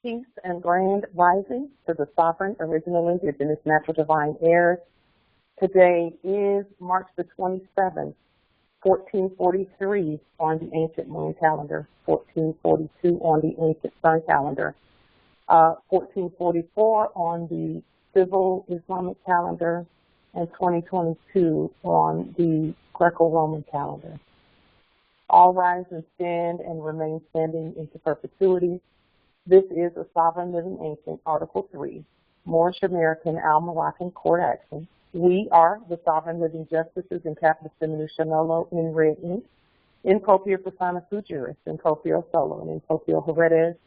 Peace and grand rising to the sovereign, original, indigenous, natural, divine heirs. Today is March the 27th, 1443 on the ancient moon calendar, 1442 on the ancient sun calendar, 1444 on the civil Islamic calendar, and 2022 on the Greco-Roman calendar. All rise and stand and remain standing into perpetuity. This is a sovereign living ancient, Article 3, Moorish American Al-Moroccan court action. We are the sovereign living justices in capitis nationall in red ink, in copia persona sui juris, in copia solo, and in copia heredes.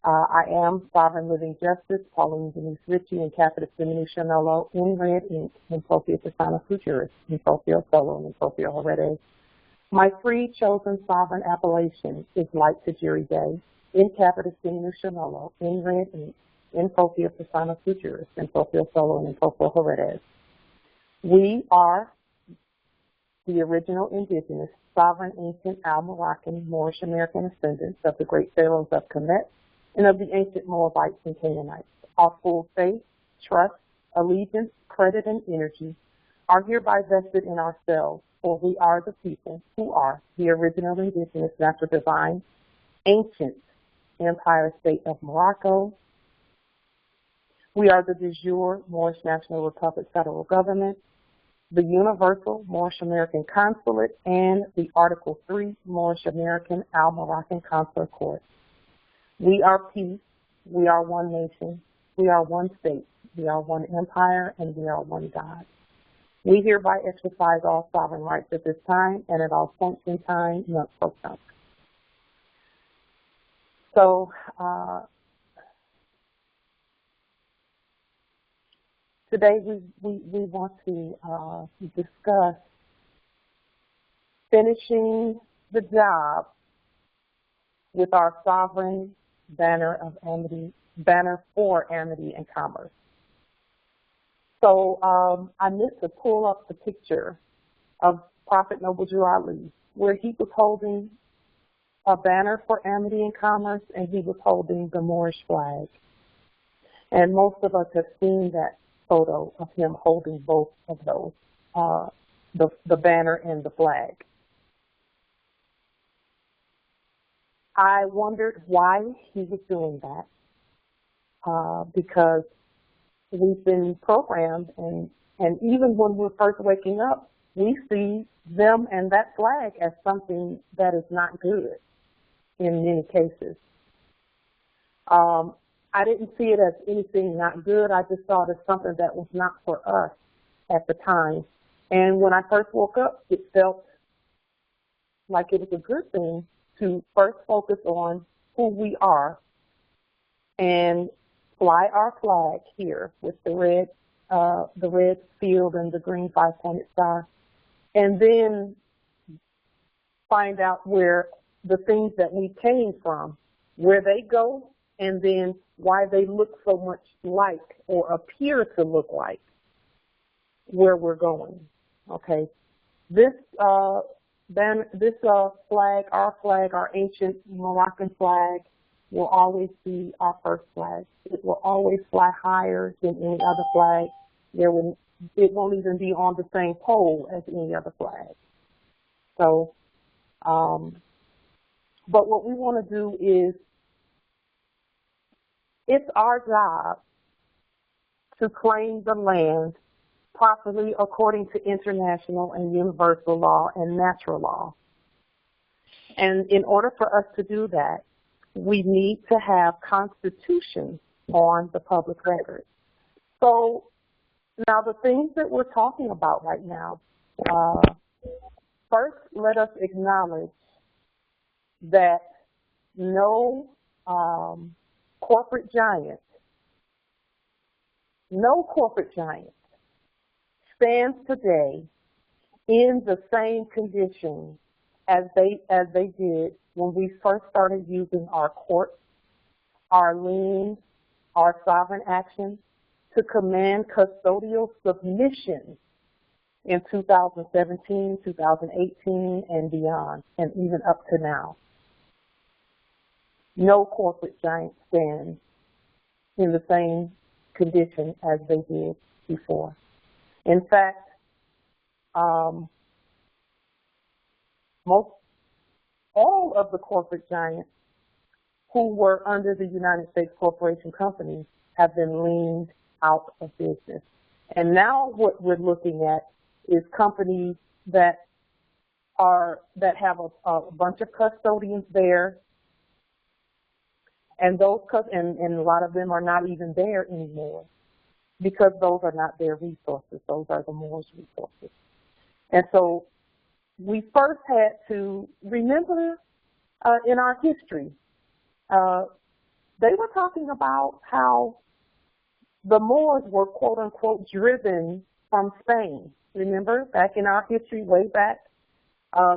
I am sovereign living justice, Pauline Denise Ritchie, in capitis nationall in red ink, in copia persona sui juris, in copia solo, and in copia heredes. My free chosen sovereign appellation is Light to Jury Day, in capitis nationall in red ink, in copia persona sui juris, in copia solo, and in copia heredes. We are the original indigenous, sovereign, ancient, Al-Moroccan, Moorish American descendants of the great pharaohs of Kemet and of the ancient Moabites and Canaanites. Our full faith, trust, allegiance, credit, and energy are hereby vested in ourselves, for we are the people who are the original indigenous, natural, divine, ancient Empire State of Morocco. We are the de jure Moorish National Republic federal government, the Universal Moorish American Consulate, and the Article 3 Moorish American Al-Moroccan Consular Court. We are peace, we are one nation, we are one state, we are one empire, and we are one God. We hereby exercise all sovereign rights at this time and at all points in time, not pro tunc. So, today we want to discuss finishing the job with our sovereign banner of amity, banner for amity and commerce. So I meant to pull up the picture of Prophet Noble Drew Ali, where he was holding a banner for amity and commerce, and he was holding the Moorish flag. And most of us have seen that photo of him holding both of those, the banner and the flag. I wondered why he was doing that, because we've been programmed, and even when we're first waking up, we see them and that flag as something that is not good in many cases. I didn't see it as anything not good. I just saw it as something that was not for us at the time. And when I first woke up, it felt like it was a good thing to first focus on who we are and fly our flag here with the red field and the green five-pointed star, and then find out where the things that we came from, where they go, and then why they look so much like or appear to look like where we're going. Okay, this flag, our ancient Moroccan flag, will always be our first flag. It will always fly higher than any other flag. It won't even be on the same pole as any other flag. So, but what we want to do is, it's our job to claim the land properly according to international and universal law and natural law. And in order for us to do that, we need to have constitutions on the public record. So now the things that we're talking about right now, first let us acknowledge that no corporate giant stands today in the same condition as they did when we first started using our courts, our liens, our sovereign action to command custodial submission in 2017, 2018, and beyond, and even up to now. No corporate giant stands in the same condition as they did before. In fact, all of the corporate giants who were under the United States Corporation Company have been leaned out of business. And now what we're looking at is companies that have a bunch of custodians there, and and a lot of them are not even there anymore because those are not their resources. Those are the Moors' resources. And so we first had to remember in our history, they were talking about how the Moors were, quote unquote, driven from Spain. Remember, back in our history, way back,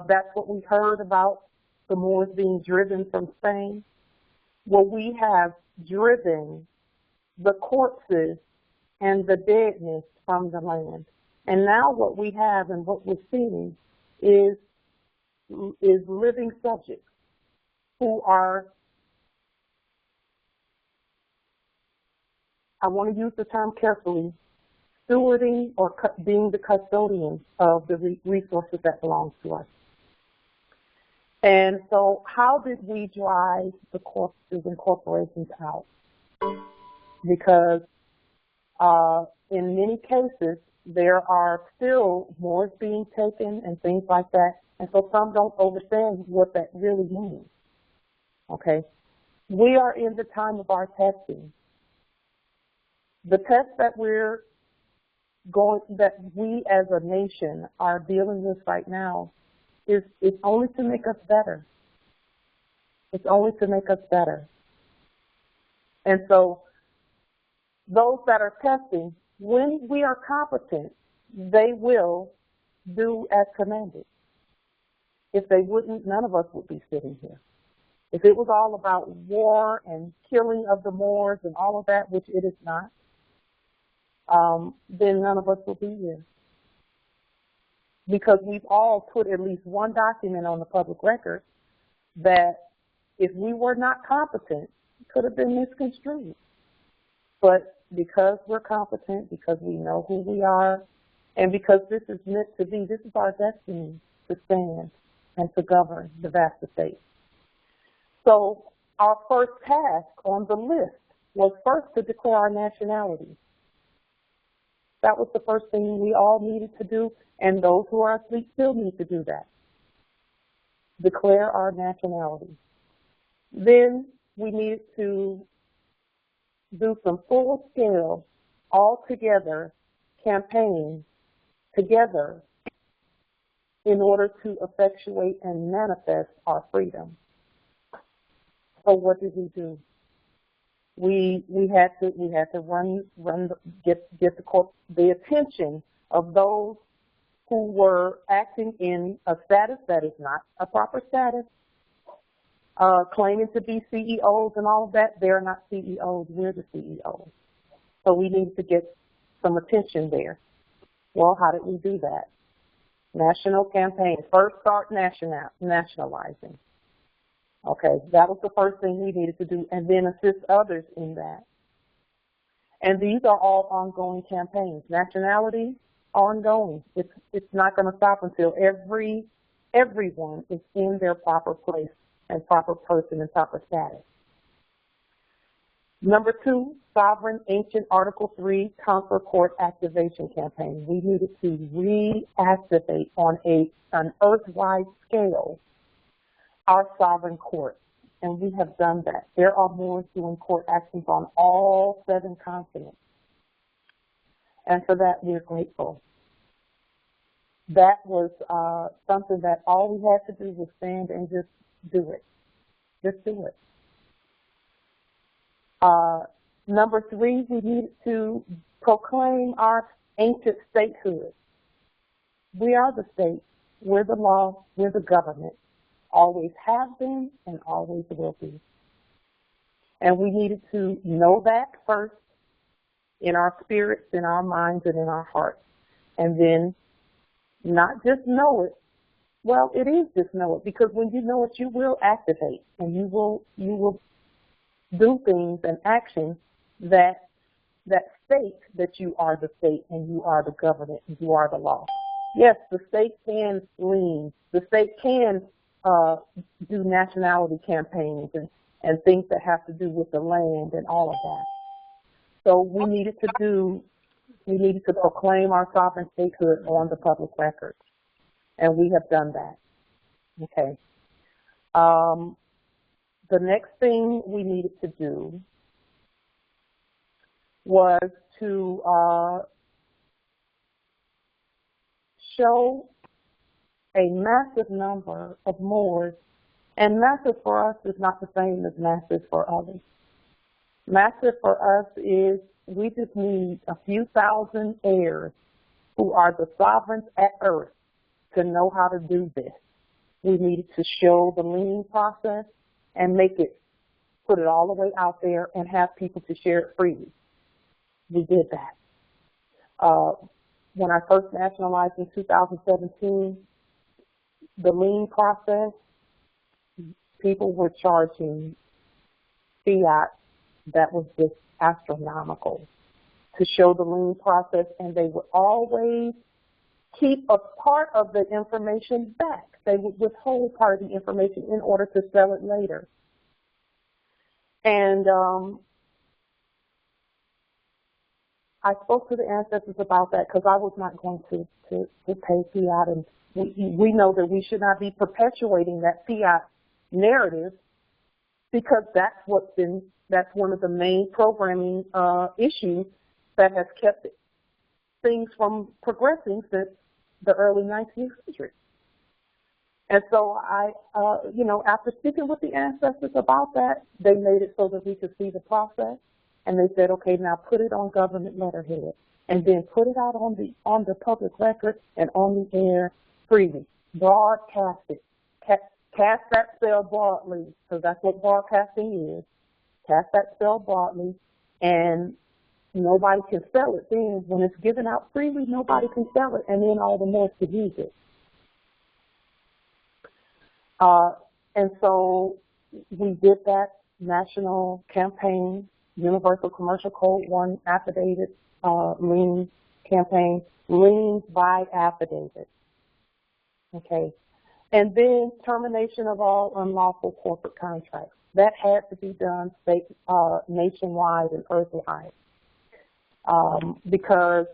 that's what we heard about, the Moors being driven from Spain. Well, we have driven the corpses and the deadness from the land. And now what we have and what we're seeing is living subjects who are, I want to use the term carefully, stewarding or being the custodians of the resources that belong to us. And so how did we drive the corporations and corporations out? Because in many cases, there are still Moors being taken and things like that. And so some don't understand what that really means. Okay? We are in the time of our testing. The test that that we as a nation are dealing with right now is only to make us better. It's only to make us better. And so those that are testing, when we are competent, they will do as commanded. If they wouldn't, none of us would be sitting here. If it was all about war and killing of the Moors and all of that, which it is not, then none of us will be here. Because we've all put at least one document on the public record that if we were not competent, it could have been misconstrued. But because we're competent, because we know who we are, and because this is meant to be, this is our destiny to stand and to govern the vast estate. So our first task on the list was first to declare our nationality. That was the first thing we all needed to do, and those who are asleep still need to do that. Declare our nationality. Then we needed to do some full-scale, all-together campaigns together in order to effectuate and manifest our freedom. So what did we do? We had to get the attention of those who were acting in a status that is not a proper status, claiming to be CEOs and all of that. They're not CEOs, we're the CEOs. So we need to get some attention there. Well, how did we do that? National campaign. First start nationalizing. Okay, that was the first thing we needed to do, and then assist others in that. And these are all ongoing campaigns. Nationality, ongoing. It's not going to stop until everyone is in their proper place and proper person and proper status. Number 2, sovereign ancient Article 3 conquer court activation campaign. We needed to reactivate on an earth-wide scale our sovereign courts, and we have done that. There are Moors doing court actions on all 7 continents, and for that we're grateful. That was something that all we had to do was stand and just do it. Just do it. Number 3, we needed to proclaim our ancient statehood. We are the state. We're the law. We're the government. Always have been and always will be. And we needed to know that first in our spirits, in our minds, and in our hearts. And then not just know it. Well, it is just know it, because when you know it, you will activate, and you will do things and actions that state that you are the state and you are the government and you are the law. Yes, the state can lien. The state can do nationality campaigns and things that have to do with the land and all of that. So we needed to proclaim our sovereign statehood on the public record, and we have done that. Okay. The next thing we needed to do was to show a massive number of Moors, and massive for us is not the same as massive for others. Massive for us is we just need a few thousand heirs who are the sovereigns at earth to know how to do this. We needed to show the lien process and put it all the way out there and have people to share it freely. We did that. When I first nationalized in 2017, the lien process, people were charging fiat that was just astronomical to show the lien process, and they would always keep a part of the information back. They would withhold part of the information in order to sell it later. And I spoke to the ancestors about that because I was not going to pay fiat, and we know that we should not be perpetuating that fiat narrative because that's one of the main programming issues that has kept things from progressing since the early 1900s. And so after speaking with the ancestors about that, they made it so that we could see the process. And they said, okay, now put it on government letterhead, and then put it out on the public record and on the air freely. Broadcast it. Cast that spell broadly, because that's what broadcasting is. Cast that spell broadly, and nobody can sell it. Then when it's given out freely, nobody can sell it, and then all the Moors could use it. And so we did that national campaign, Universal Commercial Code 1 affidavit, lien campaign, liens by affidavit. Okay. And then termination of all unlawful corporate contracts. That had to be done nationwide and earthwide because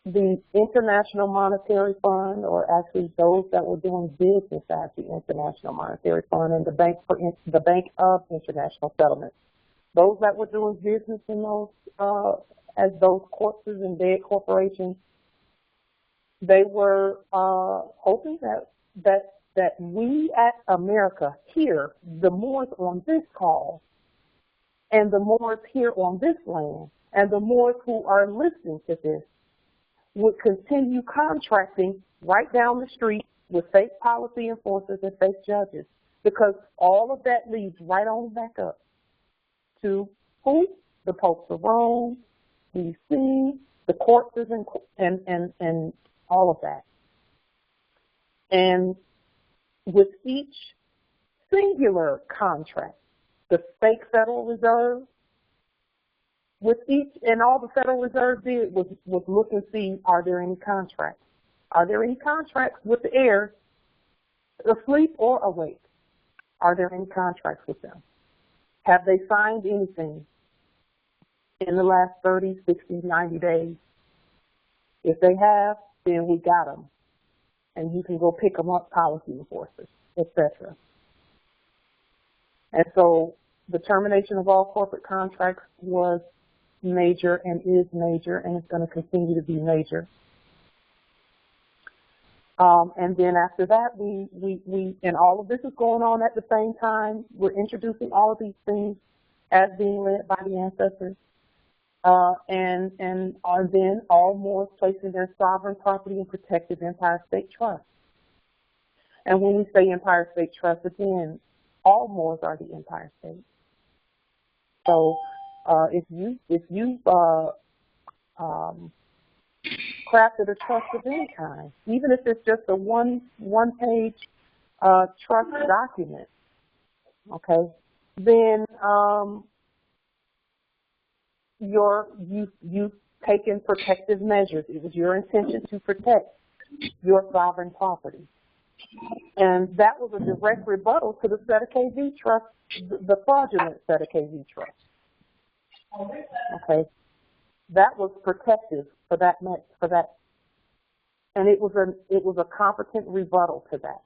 the International Monetary Fund, or actually those that were doing business at the International Monetary Fund and the Bank of International Settlements, those that were doing business in those as those corpses and dead corporations, they were hoping that we at America here, the Moors on this call, and the Moors here on this land, and the Moors who are listening to this, would continue contracting right down the street with fake policy enforcers and fake judges, because all of that leads right on back up to who? The popes of Rome, D.C., the corpses, and all of that. And with each singular contract, the fake Federal Reserve, with each, and all the Federal Reserve did was look and see, are there any contracts? Are there any contracts with the heirs, asleep or awake? Are there any contracts with them? Have they signed anything in the last 30, 60, 90 days? If they have, then we got them. And you can go pick them up, policy enforcers, etc. And so the termination of all corporate contracts was major and is major, and it's going to continue to be major. And then after that, and all of this is going on at the same time. We're introducing all of these things as being led by the ancestors. And then all Moors placing their sovereign property in protected Empire State Trust. And when we say Empire State Trust, again, all Moors are the Empire State. So if you crafted a trust of any kind, even if it's just a one-page trust document, okay, then you've taken protective measures. It was your intention to protect your sovereign property. And that was a direct rebuttal to the Settee Trust, the fraudulent Settee Trust. Okay, that was protective for that, and it was a competent rebuttal to that.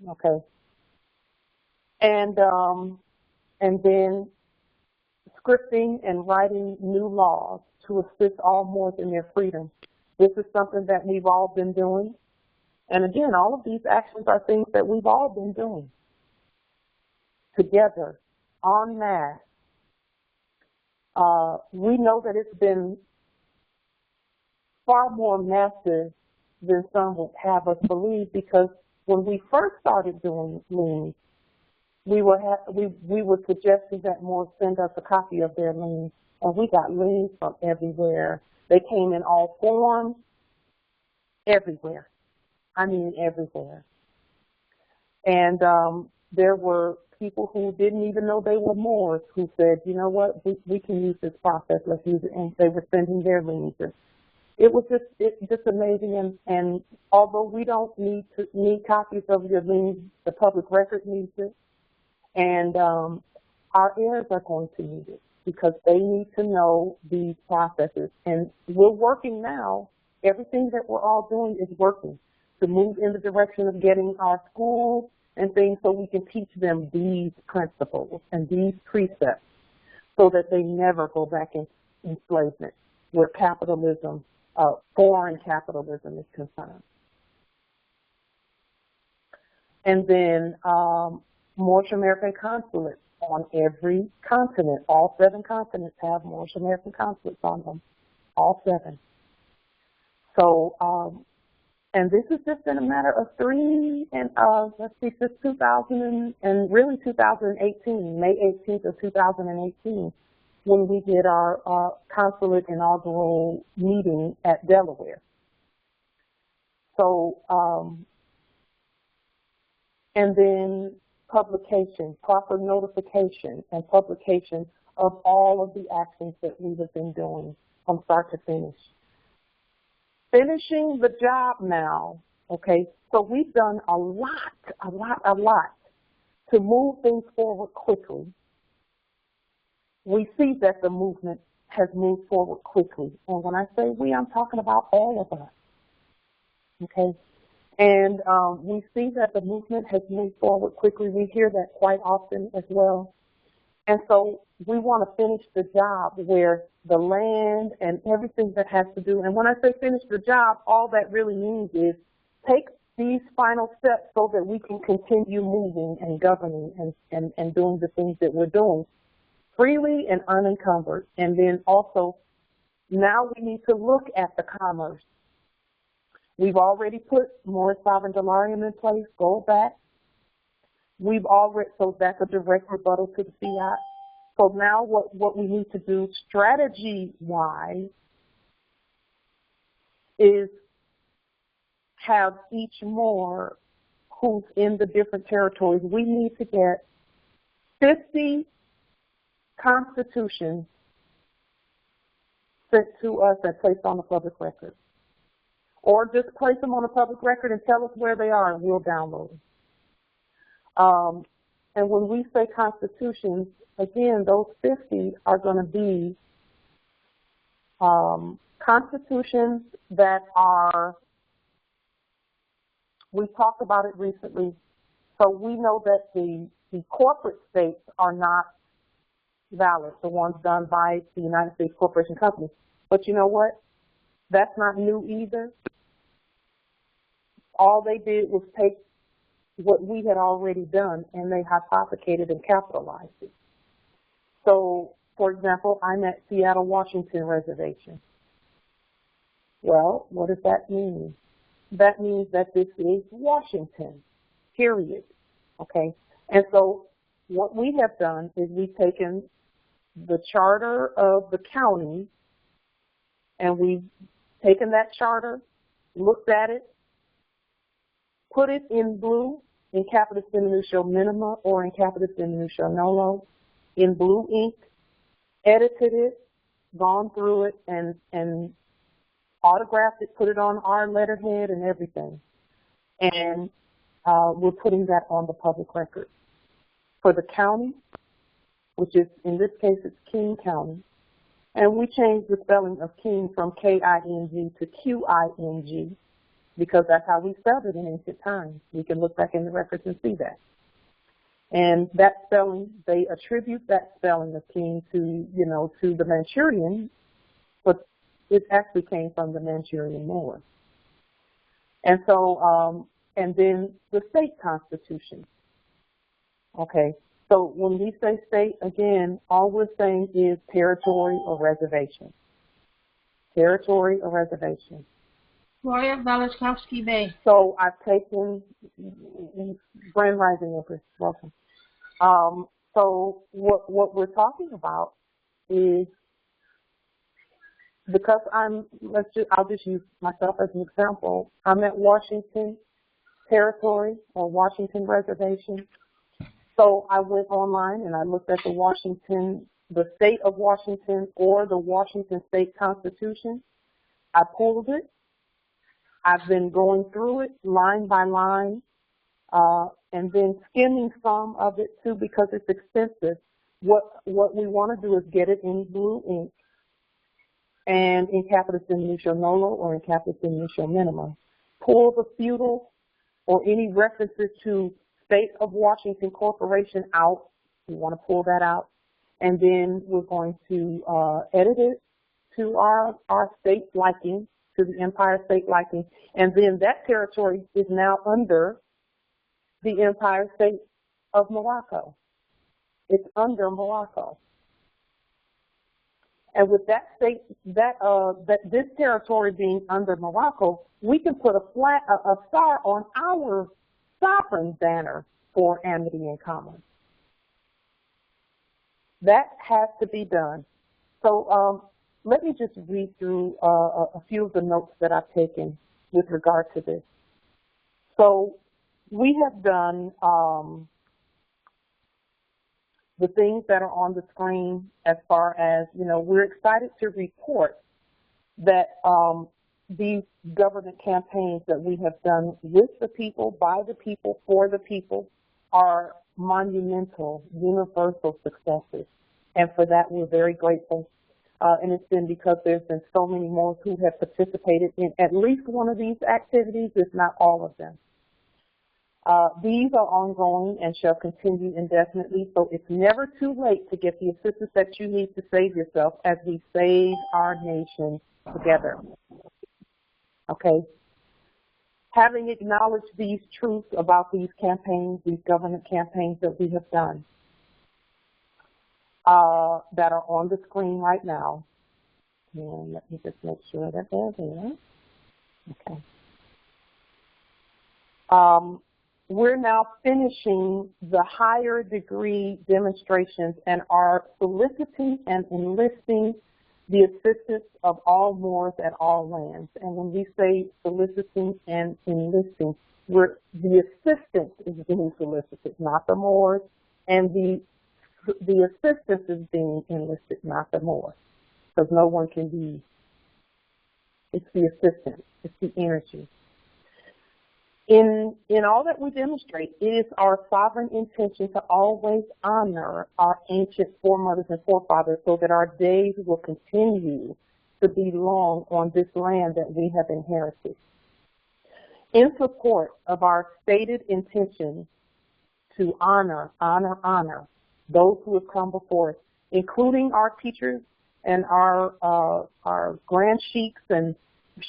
Okay, and then scripting and writing new laws to assist all Moors in their freedom. This is something that we've all been doing. And again, all of these actions are things that we've all been doing together, en masse. We know that it's been far more massive than some would have us believe, because when we first started doing liens, we were suggesting that Moors send us a copy of their liens, and we got liens from everywhere. They came in all forms, everywhere. I mean, everywhere. And there were people who didn't even know they were Moors who said, you know what, we can use this process, let's use it, and they were sending their liens. It was just amazing, and although we don't need copies of your liens, the public record needs it, and our heirs are going to need it because they need to know these processes. And we're working now. Everything that we're all doing is working to move in the direction of getting our schools and things so we can teach them these principles and these precepts so that they never go back into enslavement where capitalism, foreign capitalism is concerned. And then Moorish American consulates on every continent. All 7 continents have Moorish American consulates on them, all 7. So, and this has just been a matter of since 2000 and really 2018, May 18th of 2018, when we did our consulate inaugural meeting at Delaware. So, and then publication, proper notification and publication of all of the actions that we have been doing from start to finish. Finishing the job now, okay? So we've done a lot to move things forward quickly. We see that the movement has moved forward quickly. And when I say we, I'm talking about all of us, okay? And we see that the movement has moved forward quickly. We hear that quite often as well. And so we want to finish the job where the land and everything that has to do, and when I say finish the job, all that really means is take these final steps so that we can continue moving and governing and doing the things that we're doing freely and unencumbered. And then also, now we need to look at the commerce. We've already put more sovereign delarium in place, gold back. We've already, so that's a direct rebuttal to the fiat. So now what we need to do strategy-wise is have each Moor who's in the different territories. We need to get 50 constitutions sent to us and placed on the public record. Or just place them on the public record and tell us where they are and we'll download them. And when we say constitutions, again, those 50 are going to be constitutions that are, we talked about it recently, so we know that the corporate states are not valid, the ones done by the United States Corporation Company. But you know what? That's not new either. All they did was take what we had already done and they hypothecated and capitalized it. So, for example, I'm at Seattle, Washington Reservation. Well, what does that mean? That means that this is Washington, period, okay? And so what we have done is we've taken the charter of the county and we've taken that charter, looked at it, put it in blue, in capitis diminutio minima or in capitis diminutio nullo, in blue ink, edited it, gone through it, and autographed it, put it on our letterhead and everything. And we're putting that on the public record. For the county, which is, in this case, it's King County, and we changed the spelling of King from K-I-N-G to Q-I-N-G because that's how we spelled it in ancient times. We can look back in the records and see that. And that spelling, they attribute that spelling of King to, you know, to the Manchurian, but it actually came from the Manchurian Moors. And so, and then the state constitution. Okay, so when we say state, again, all we're saying is territory or reservation. Territory or reservation. Gloria Valachkowski Bay. So I've taken, Grand Rising Empress, welcome. So what we're talking about is, because I'll just use myself as an example. I'm at Washington Territory or Washington Reservation. So I went online and I looked at the state of Washington or the Washington State Constitution. I pulled it. I've been going through it line by line, and then skimming some of it too because it's expensive. What we want to do is get it in blue ink and in capitis diminutio nolo or in capitis diminutio minima. Pull the feudal or any references to State of Washington Corporation out. We want to pull that out. And then we're going to edit it to our state liking, to the Empire State liking. And then that territory is now under the Empire State of Morocco. It's under Morocco. And with that state, this territory being under Morocco, we can put a star on our sovereign banner for amity and commerce. That has to be done. So let me just read through a few of the notes that I've taken with regard to this. So we have done the things that are on the screen as far as, you know, we're excited to report that these government campaigns that we have done with the people, by the people, for the people are monumental, universal successes. And for that, we're very grateful. And it's been because there's been so many more who have participated in at least one of these activities, if not all of them. These are ongoing and shall continue indefinitely, so it's never too late to get the assistance that you need to save yourself as we save our nation together. Okay? Having acknowledged these truths about these campaigns, these government campaigns that we have done, that are on the screen right now, and let me just make sure that they're there. Okay. We're now finishing the higher degree demonstrations and are soliciting and enlisting the assistance of all Moors at all lands. And when we say soliciting and enlisting, the assistance is being solicited, not the Moors, and the assistance is being enlisted, not the Moors, because no one can be. It's the assistance, it's the energy. In all that we demonstrate, it is our sovereign intention to always honor our ancient foremothers and forefathers so that our days will continue to be long on this land that we have inherited. In support of our stated intention to honor those who have come before us, including our teachers and our grand sheiks and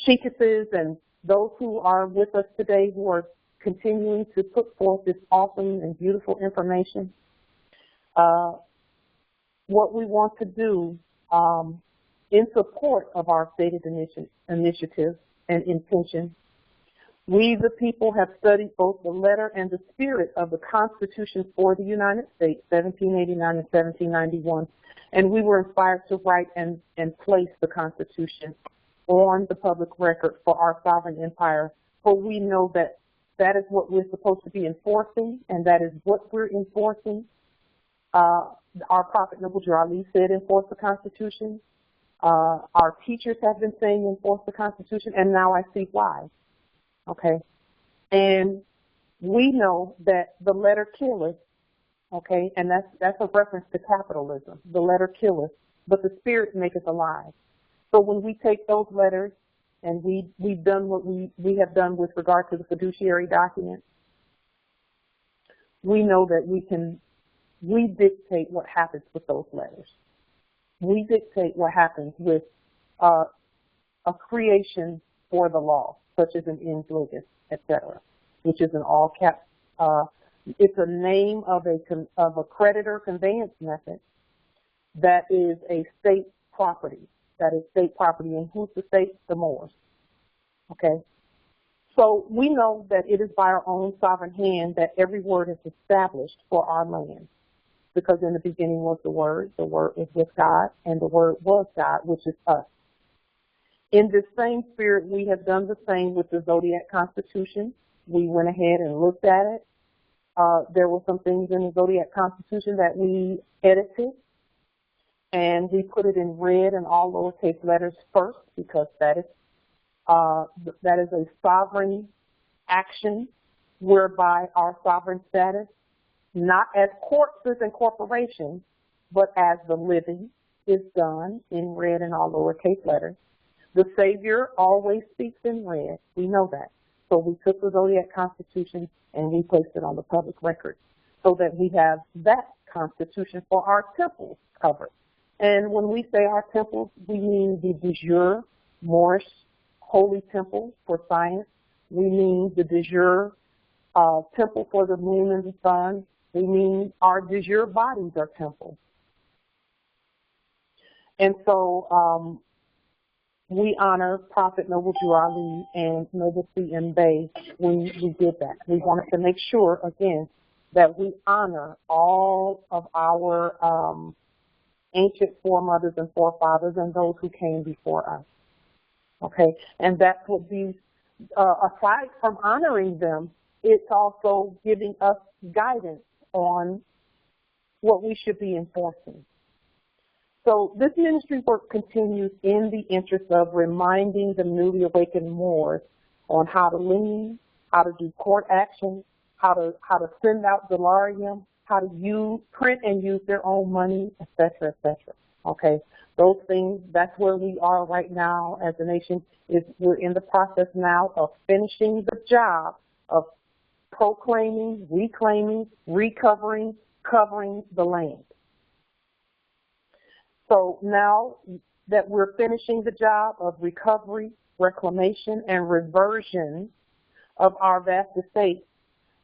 sheikesses and those who are with us today who are continuing to put forth this awesome and beautiful information. What we want to do in support of our stated initiative and intention, we the people have studied both the letter and the spirit of the Constitution for the United States, 1789 and 1791, and we were inspired to write and place the Constitution on the public record for our sovereign empire, for we know that is what we're supposed to be enforcing, and that is what we're enforcing. our prophet Noble Jure said enforce the Constitution. Our teachers have been saying enforce the Constitution, and now I see why. Okay? And we know that the letter killeth, okay, and that's a reference to capitalism. The letter killeth, but the spirit maketh alive. So when we take those letters and we've done what we have done with regard to the fiduciary document, we know that we dictate what happens with those letters. We dictate what happens with a creation for the law, such as an invvery, etc., which is an all caps. It's a name of a creditor conveyance method that is a state property. That is state property. And who's the state? The Moors. Okay? So we know that it is by our own sovereign hand that every word is established for our land. Because in the beginning was the Word is with God, and the Word was God, which is us. In this same spirit, we have done the same with the Zodiac Constitution. We went ahead and looked at it. There were some things in the Zodiac Constitution that we edited, and we put it in red and all lowercase letters first, because that is a sovereign action whereby our sovereign status, not as corpses and corporations, but as the living, is done in red and all lowercase letters. The Savior always speaks in red. We know that. So we took the Zodiac Constitution and we placed it on the public record so that we have that Constitution for our temples covered. And when we say our temples, we mean the de jure moorishe Holy Temple for science. We mean the de jure temple for the moon and the sun. We mean our de jure bodies are temples. And so we honor Prophet Noble Jure and Noble C.M. Bey when we did that. We wanted to make sure, again, that we honor all of our ancient foremothers and forefathers and those who came before us. Okay, and that's what these, aside from honoring them, it's also giving us guidance on what we should be enforcing. So this ministry work continues in the interest of reminding the newly awakened Moors on how to lien, how to do court action, how to send out delarium, how to print and use their own money, etc., etc. Okay, those things, that's where we are right now as a nation. We're in the process now of finishing the job of proclaiming, reclaiming, recovering, covering the land. So now that we're finishing the job of recovery, reclamation, and reversion of our vast estates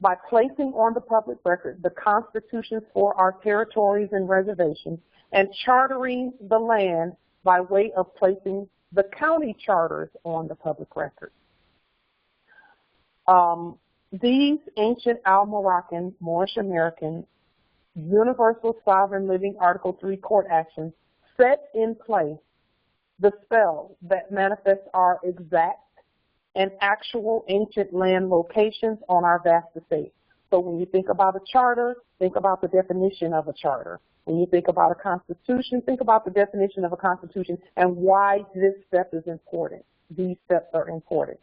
by placing on the public record the constitutions for our territories and reservations and chartering the land by way of placing the county charters on the public record. These ancient Al-Moroccan, Moorish American, universal sovereign living Article 3 court actions set in place the spell that manifests our exact and actual ancient land locations on our vast estate. So when you think about a charter, think about the definition of a charter. When you think about a constitution, think about the definition of a constitution and why this step is important. These steps are important.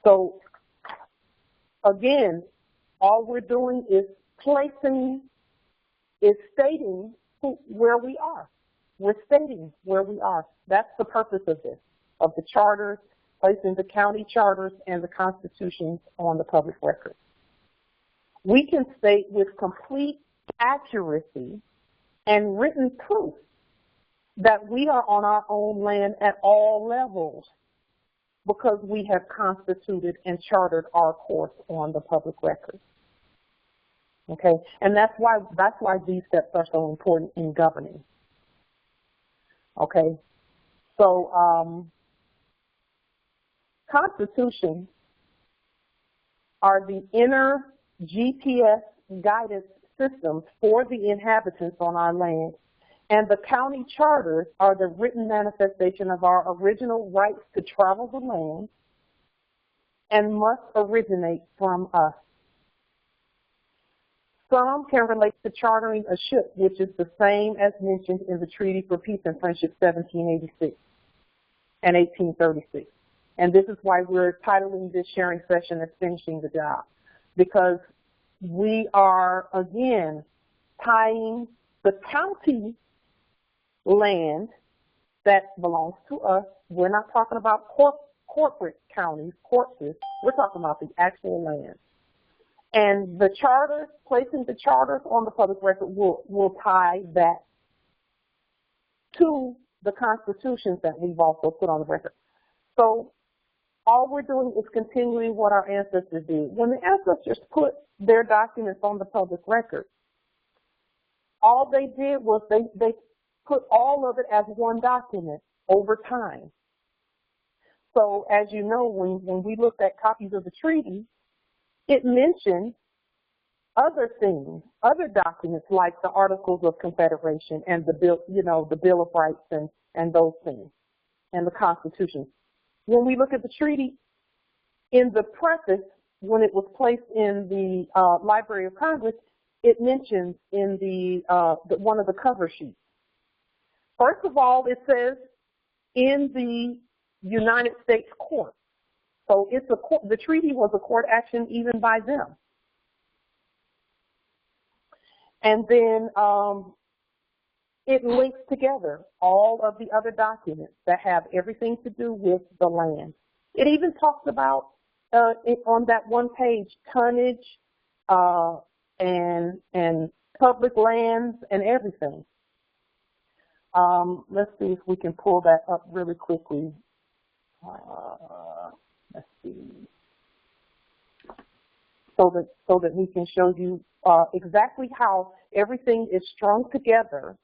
So again, all we're doing is stating where we are. We're stating where we are. That's the purpose of this, of the charters, placing the county charters and the constitutions on the public record. We can state with complete accuracy and written proof that we are on our own land at all levels because we have constituted and chartered our course on the public record. Okay, and that's why these steps are so important in governing. Okay, so constitutions are the inner GPS guidance systems for the inhabitants on our land, and the county charters are the written manifestation of our original rights to travel the land and must originate from us. Some can relate to chartering a ship, which is the same as mentioned in the Treaty for Peace and Friendship 1786 and 1836. And this is why we're titling this sharing session as Finishing the Job, because we are, again, tying the county land that belongs to us. We're not talking about corporate counties, corpses. We're talking about the actual land. And the charters, placing the charters on the public record will tie that to the constitutions that we've also put on the record. So all we're doing is continuing what our ancestors did. When the ancestors put their documents on the public record, all they did was they put all of it as one document over time. So as you know, when we looked at copies of the treaty, it mentioned other things, other documents like the Articles of Confederation and the Bill, the Bill of Rights and those things, and the Constitution. When we look at the treaty, in the preface, when it was placed in the Library of Congress, it mentions in one of the cover sheets. First of all, it says in the United States court. So the treaty was a court action even by them. And then it links together all of the other documents that have everything to do with the land. It even talks about, on that one page, tonnage and public lands and everything. Let's see if we can pull that up really quickly. Let's see. So that we can show you exactly how everything is strung together,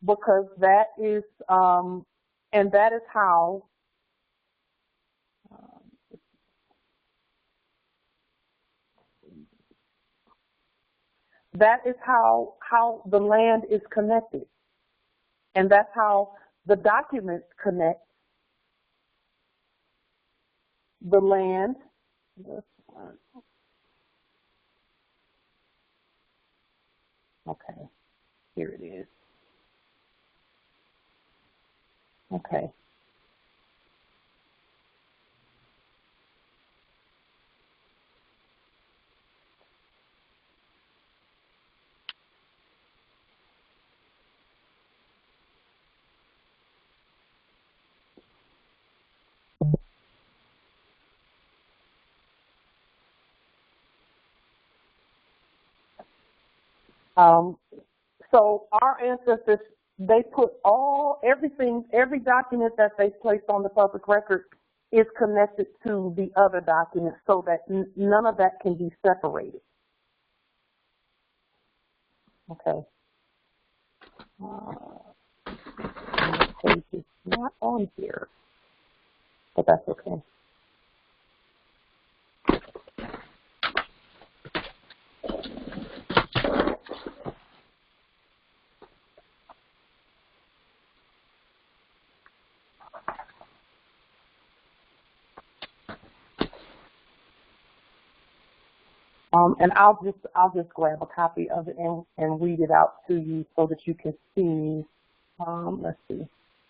because that is and that is how how the land is connected, and that's how the documents connect the land. Okay, here it is. Okay. So our ancestors, they put every document that they placed on the public record is connected to the other documents, so that none of that can be separated. Okay. The page is not on here, but that's okay. And I'll just grab a copy of it and read it out to you so that you can see. Let's see,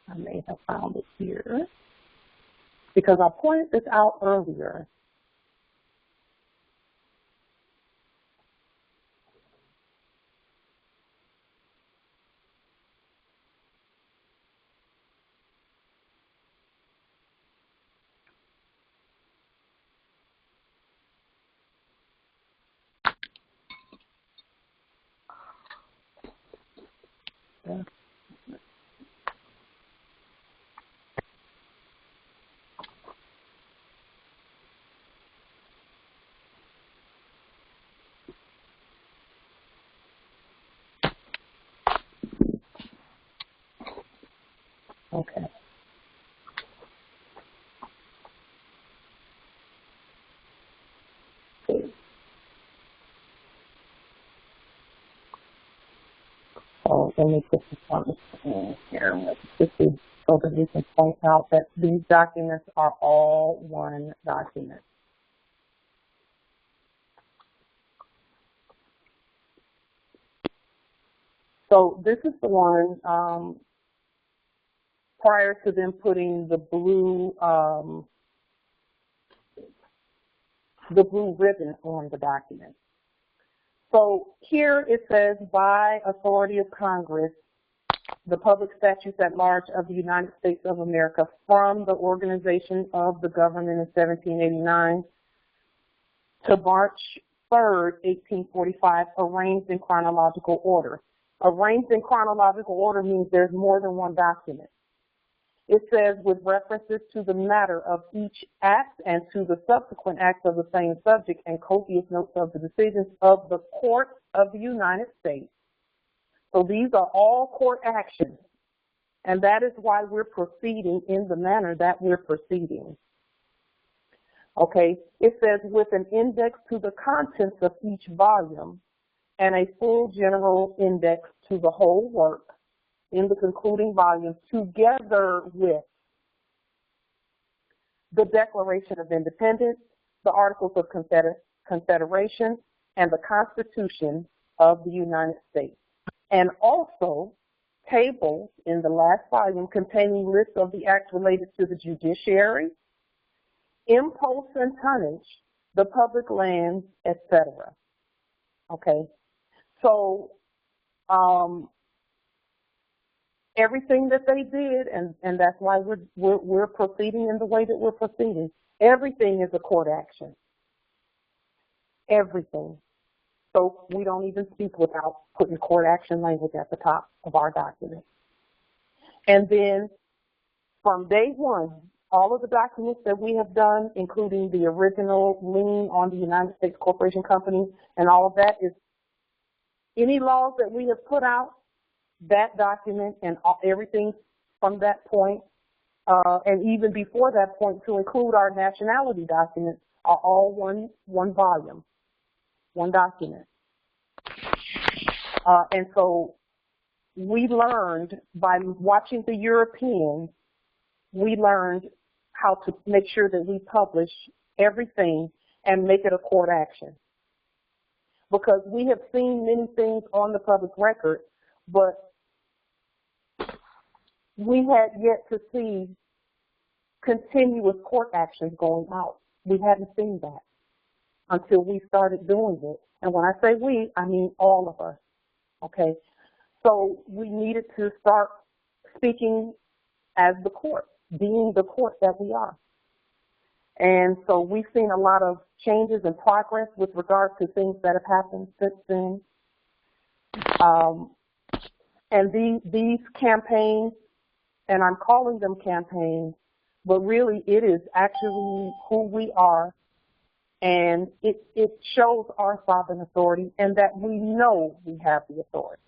I may have found it here because I pointed this out earlier. Yeah. Okay. So let me put this on the screen here. This is so that we can point out that these documents are all one document. So this is the one prior to them putting the blue ribbon on the document. So here it says, by authority of Congress, the public statutes at large of the United States of America from the organization of the government in 1789 to March 3rd, 1845, arranged in chronological order. Arranged in chronological order means there's more than one document. It says, with references to the matter of each act and to the subsequent acts of the same subject and copious notes of the decisions of the courts of the United States. So these are all court actions, and that is why we're proceeding in the manner that we're proceeding. Okay, it says, with an index to the contents of each volume and a full general index to the whole work in the concluding volume, together with the Declaration of Independence, the Articles of Confederation, and the Constitution of the United States. And also tables in the last volume containing lists of the acts related to the judiciary, imposts and tonnage, the public lands, etc. Okay, so everything that they did, and that's why we're proceeding in the way that we're proceeding. Everything is a court action. Everything. So we don't even speak without putting court action language at the top of our document. And then from day one, all of the documents that we have done, including the original lien on the United States Corporation Company and all of that, is any laws that we have put out, that document and everything from that point, and even before that point to include our nationality documents, are all one volume, one document. And so we learned by watching the Europeans, we learned how to make sure that we publish everything and make it a court action. Because we have seen many things on the public record, but we had yet to see continuous court actions going out. We hadn't seen that until we started doing it. And when I say we, I mean all of us, okay? So we needed to start speaking as the court, being the court that we are. And so we've seen a lot of changes and progress with regard to things that have happened since then. And these campaigns, and I'm calling them campaigns, but really it is actually who we are, and it shows our sovereign authority and that we know we have the authority.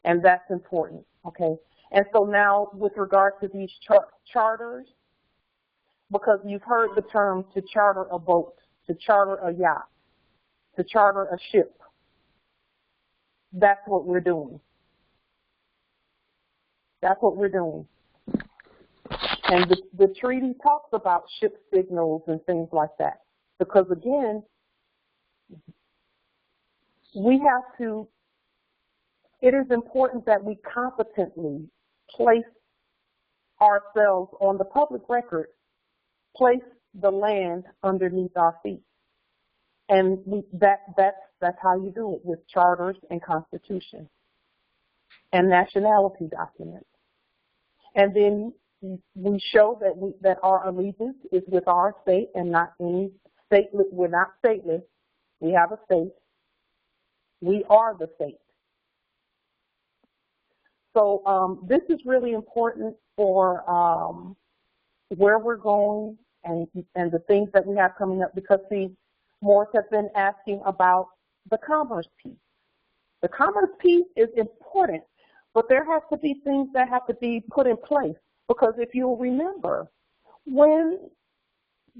And that's important, okay? And so now with regard to these charters, because you've heard the term to charter a boat, to charter a yacht, to charter a ship, that's what we're doing. That's what we're doing. And the treaty talks about ship signals and things like that. Because again, we have to, it is important that we competently place ourselves on the public record, place the land underneath our feet. And that's how you do it, with charters and constitution and nationality documents. And then we show that our allegiance is with our state and not any state. We're not stateless. We have a state. We are the state. So this is really important for where we're going and the things that we have coming up, because see, Morris has been asking about the commerce piece. The commerce piece is important, but there has to be things that have to be put in place. Because if you'll remember, when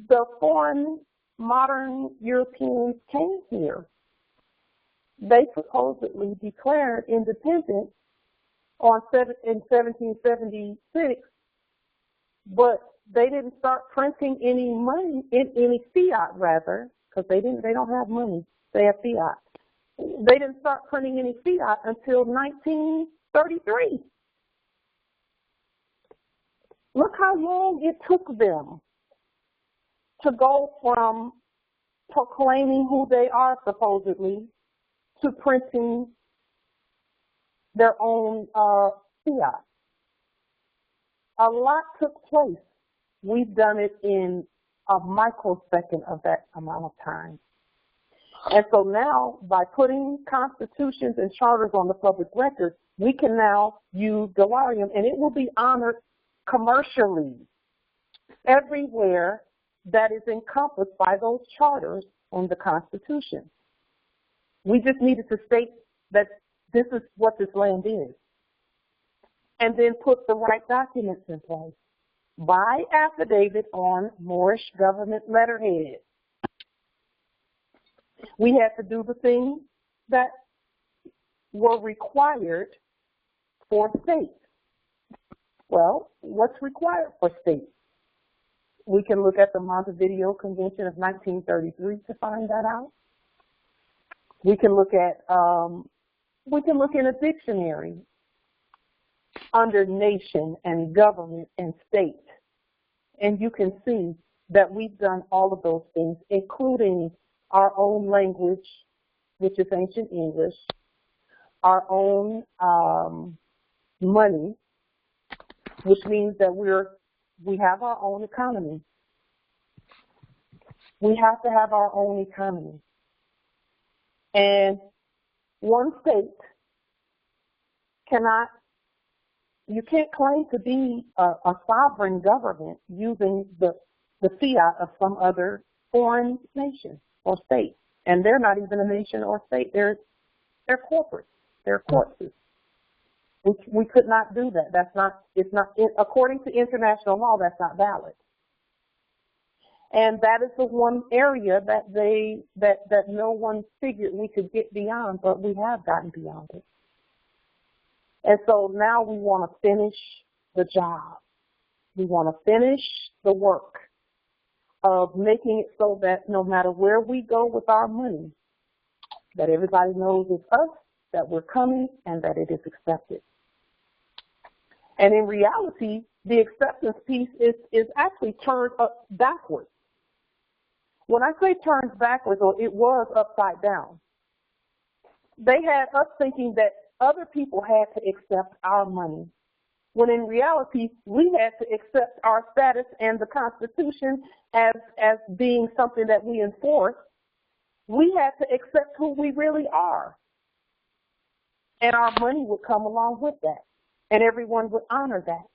the foreign modern Europeans came here, they supposedly declared independence in 1776, but they didn't start printing any money, any fiat rather, because they don't have money. They have fiat They didn't start printing any fiat until 1933. Look how long it took them to go from proclaiming who they are supposedly to printing their own fiat. A lot took place. We've done it in a microsecond of that amount of time. And so now, by putting constitutions and charters on the public record, we can now use diallarium, and it will be honored commercially everywhere that is encompassed by those charters on the Constitution. We just needed to state that this is what this land is, and then put the right documents in place by affidavit on moorishe government letterhead. We had to do the things that were required for states. Well, what's required for states? We can look at the Montevideo Convention of 1933 to find that out. We can look at in a dictionary under nation and government and state, and you can see that we've done all of those things, including our own language, which is ancient English, our own money, which means that we have our own economy. We have to have our own economy. And one state you can't claim to be a sovereign government using the fiat of some other foreign nation or state. And they're not even a nation or state. They're corporate. They're corpses. We could not do that. According to international law, that's not valid. And that is the one area that no one figured we could get beyond, but we have gotten beyond it. And so now we want to finish the job. We want to finish the work of making it so that no matter where we go with our money, that everybody knows it's us, that we're coming, and that it is accepted. And in reality, the acceptance piece is actually turned backwards. When I say turned backwards, or it was upside down, they had us thinking that other people had to accept our money, when in reality, we had to accept our status and the Constitution as being something that we enforce. We had to accept who we really are. And our money would come along with that, and everyone would honor that.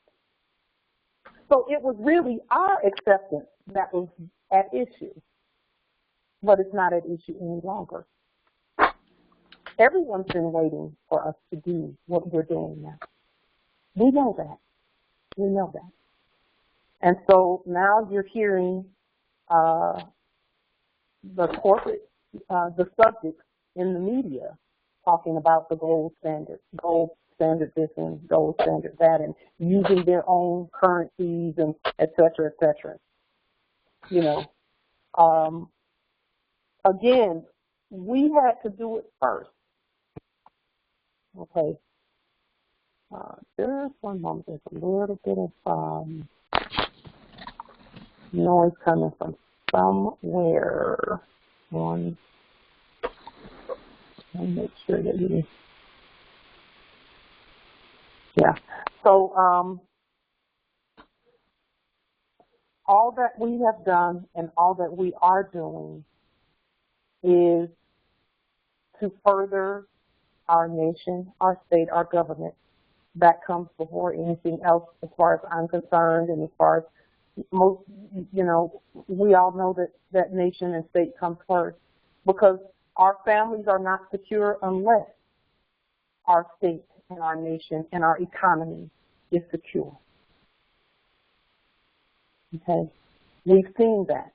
So it was really our acceptance that was at issue, but it's not at issue any longer. Everyone's been waiting for us to do what we're doing now. We know that. We know that. And so now you're hearing the subjects in the media talking about the gold standard this and gold standard that, and using their own currencies and et cetera, et cetera. You know, again, we had to do it first. Okay. Just one moment. There's a little bit of noise coming from somewhere. Let me make sure that you. Yeah. So all that we have done and all that we are doing is to further our nation, our state, our government. That comes before anything else as far as I'm concerned, and as far as most, you know, we all know that nation and state comes first, because our families are not secure unless our state and our nation and our economy is secure. Okay? We've seen that.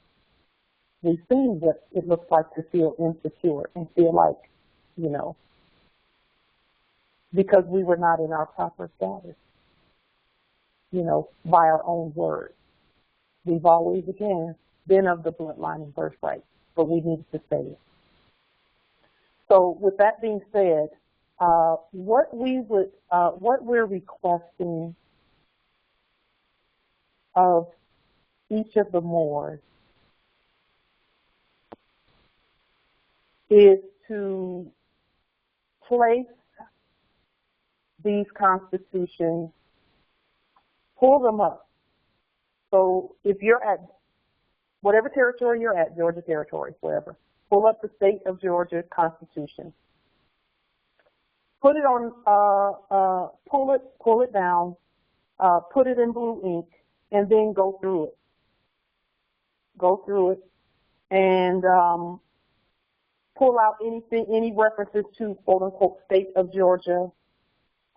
We've seen what it looks like to feel insecure and feel like, you know, because we were not in our proper status, you know, by our own word. We've always, again, been of the bloodline and birthright, but we needed to say it. So with that being said, what we're requesting of each of the Moors is to place these constitutions, pull them up. So if you're at whatever territory you're at, Georgia territory, wherever, pull up the state of Georgia Constitution. Put it on, pull it down, put it in blue ink, and then go through it. Go through it, and pull out any references to quote unquote state of Georgia,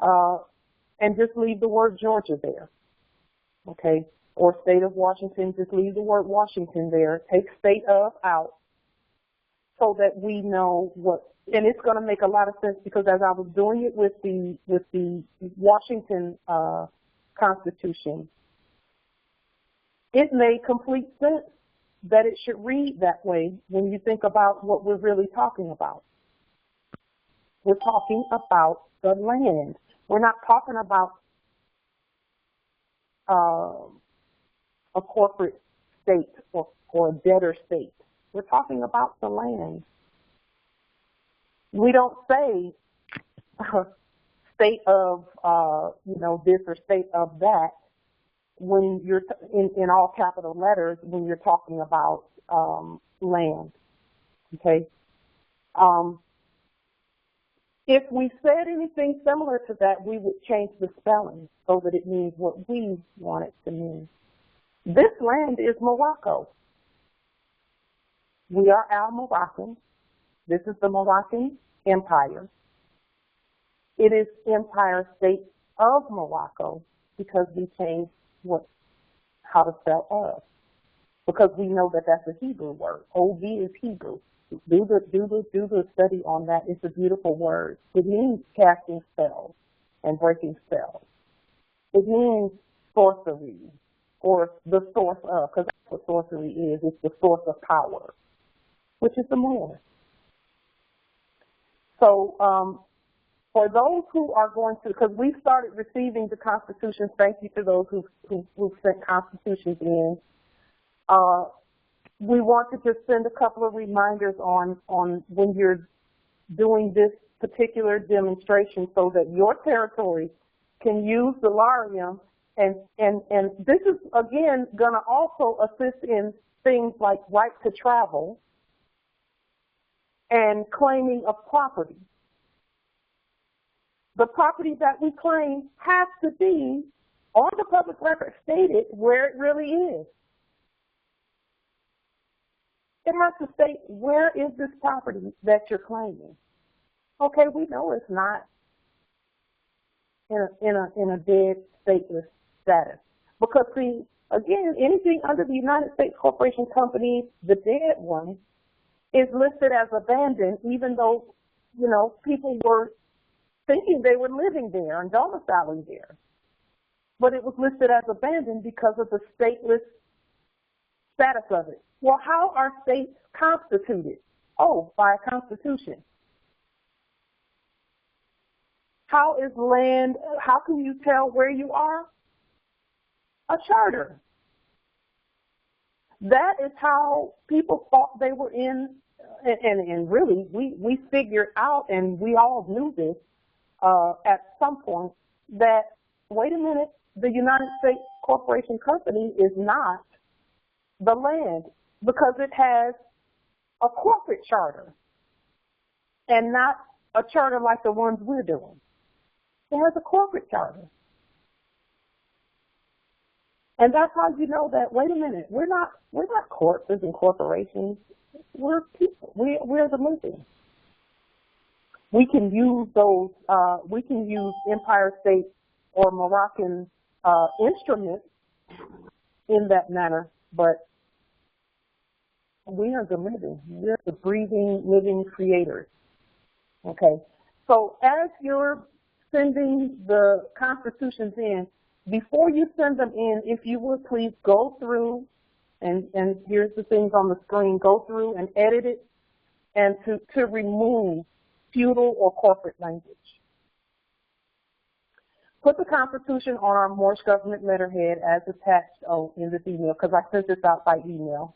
and just leave the word Georgia there. Okay, or state of Washington, just leave the word Washington there. Take state of out, so that we know what. And it's going to make a lot of sense, because as I was doing it with the Washington Constitution, it made complete sense that it should read that way when you think about what we're really talking about. We're talking about the land. We're not talking about a corporate state or a debtor state. We're talking about the land. We don't say state of, this or state of that when you're in all capital letters when you're talking about land. Okay. If we said anything similar to that, we would change the spelling so that it means what we want it to mean. This land is Morocco. We are Al-Moroccan. This is the Moroccan Empire. It is Empire State of Morocco because we changed how to spell of. Because we know that that's a Hebrew word. OV is Hebrew. Do the study on that. It's a beautiful word. It means casting spells and breaking spells. It means sorcery, or the source of, because that's what sorcery is. It's the source of power, which is the Moors. So for those who are going to, because we started receiving the constitutions, thank you to those who sent constitutions in. We want to just send a couple of reminders on when you're doing this particular demonstration so that your territory can use the Larium, and this is, again, going to also assist in things like right to travel and claiming of property. The property that we claim has to be on the public record stated where it really is. It has to state, where is this property that you're claiming? Okay, we know it's not in a dead stateless status. Because, see, again, anything under the United States Corporation Company, the dead one, is listed as abandoned, even though, people were thinking they were living there and domiciling there. But it was listed as abandoned because of the stateless status of it. Well, how are states constituted? Oh, by a constitution. How is land, how can you tell where you are? A charter. That is how people thought they were in, and really, we figured out, and we all knew this at some point, that, wait a minute, the United States Corporation Company is not the land, because it has a corporate charter and not a charter like the ones we're doing. It has a corporate charter. And that's how you know that, wait a minute, we're not corporates and corporations. We're people. We're the living. We can use those, we can use Empire State or Moroccan instruments in that manner, but we are the living. We're the breathing, living creators. Okay. So as you're sending the constitutions in, before you send them in, if you would please go through, and here's the things on the screen, go through and edit it, and to remove feudal or corporate language. Put the Constitution on our Moorish government letterhead as attached in this email, because I sent this out by email.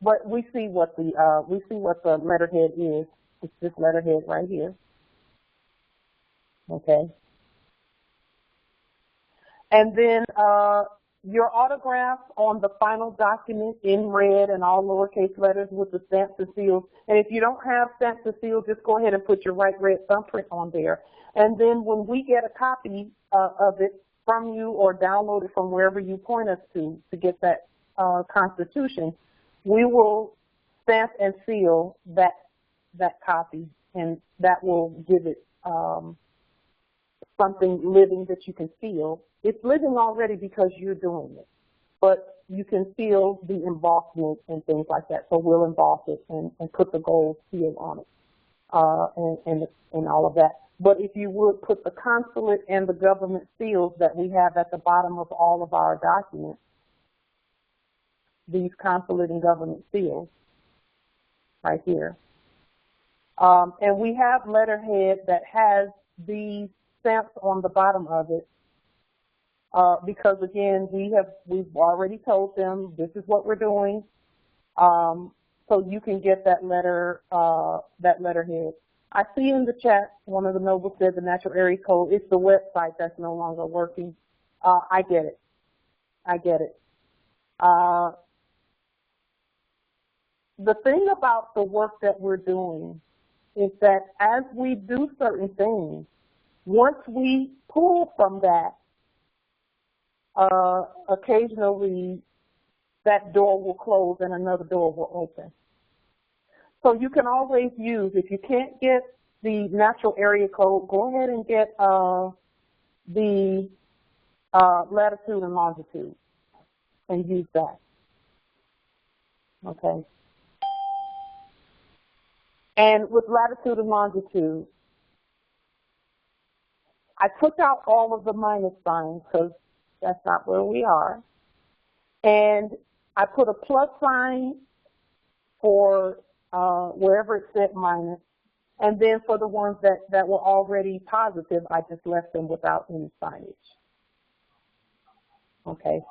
But we see what the letterhead is. It's this letterhead right here. Okay. And then your autograph on the final document in red and all lowercase letters with the stamps and seals. And if you don't have stamps and seals, just go ahead and put your right red thumbprint on there. And then when we get a copy of it from you or download it from wherever you point us to get that Constitution, we will stamp and seal that copy, and that will give it something living that you can feel. It's living already because you're doing it, but you can feel the embossment and things like that. So we'll emboss it and put the gold seal on it and all of that. But if you would put the consulate and the government seals that we have at the bottom of all of our documents, these consulate and government seals right here. And we have letterhead that has these stamps on the bottom of it because, again, we've already told them this is what we're doing. So you can get that letterhead. I see in the chat one of the nobles said the natural area code. It's the website that's no longer working. I get it. I get it. The thing about the work that we're doing is that as we do certain things, once we pull from that, occasionally that door will close and another door will open. So you can always use, if you can't get the natural area code, go ahead and get the latitude and longitude and use that. Okay. And with latitude and longitude, I took out all of the minus signs because that's not where we are. And I put a plus sign for wherever it said minus. And then for the ones that were already positive, I just left them without any signage. Okay.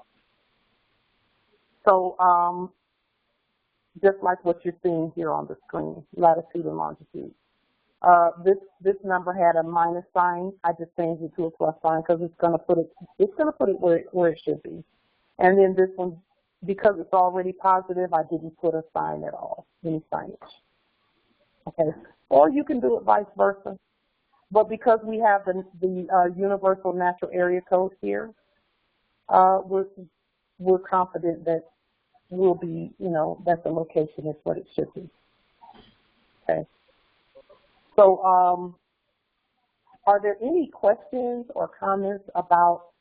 So just like what you're seeing here on the screen, latitude and longitude. This number had a minus sign. I just changed it to a plus sign because it's going to put it where it should be. And then this one, because it's already positive, I didn't put a sign at all, any signage. Okay, or you can do it vice versa. But because we have the universal natural area code here, we're confident that we'll be, that the location is what it should be. Okay. So are there any questions or comments about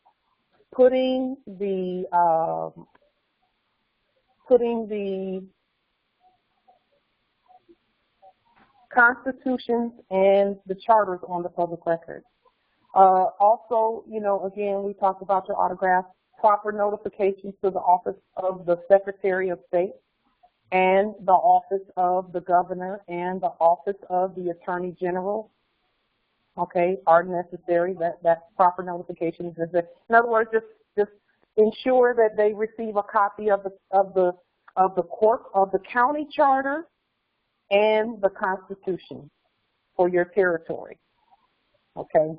putting the constitutions and the charters on the public record? Also, again, we talked about your autograph, proper notifications to the office of the Secretary of State and the office of the governor and the office of the Attorney General, okay, are necessary. That proper notification is necessary. In other words, just ensure that they receive a copy of the county charter and the Constitution for your territory, okay.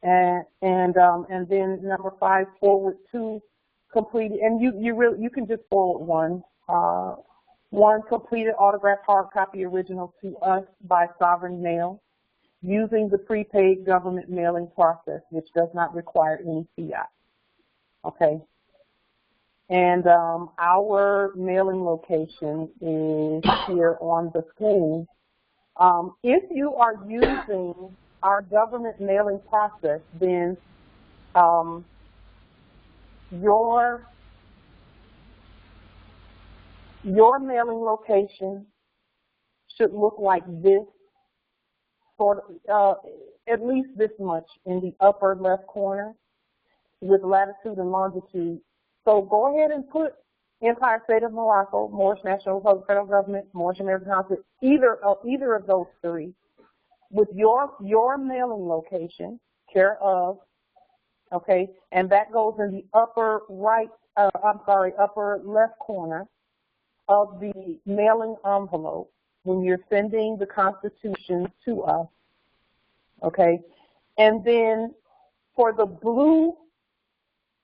And then number 5, forward 2 completed, and you can just forward one completed autograph hard copy original to us by sovereign mail using the prepaid government mailing process, which does not require any fiat. Okay. And our mailing location is here on the screen. If you are using our government mailing process, then your mailing location should look like this, sort of, at least this much in the upper left corner with latitude and longitude. So go ahead and put Empire State of Morocco, Moorish National Republic, federal government, Moorish American Consulate, either of those three, with your mailing location, care of, okay, and that goes in the upper upper left corner of the mailing envelope when you're sending the Constitution to us, okay? And then for the blue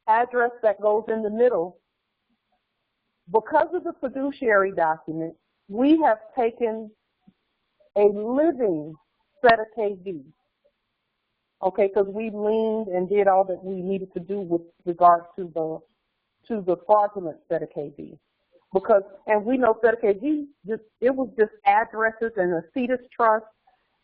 address that goes in the middle, because of the fiduciary document, we have taken a living set of KV, okay, because we leaned and did all that we needed to do with regard to the fraudulent set of KV. Because, and we know set of KV, it was just addresses and a Cetus Trust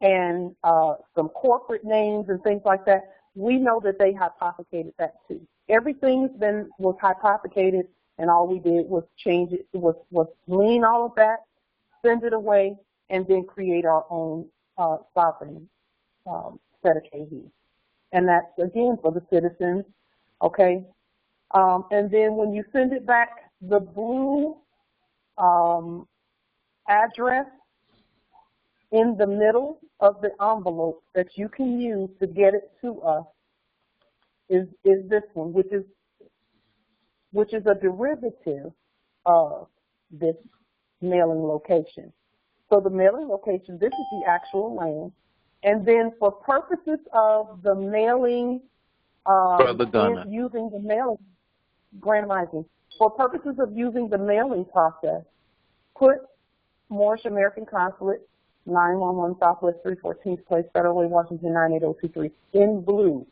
and some corporate names and things like that. We know that they hypothecated that too. Everything was hypothecated, and all we did was change it, was lean all of that, send it away, and then create our own sovereign set of KV. And that's, again, for the citizens, okay? And then when you send it back, the blue address in the middle of the envelope that you can use to get it to us is this one, which is a derivative of this mailing location. So the mailing location, this is the actual land, and then for purposes of the mailing, using the mailing, grandizing, for purposes of using the mailing process, put Moorish American Consulate, 911 Southwest 314th Place, Federal Way, Washington, 98023, in blue.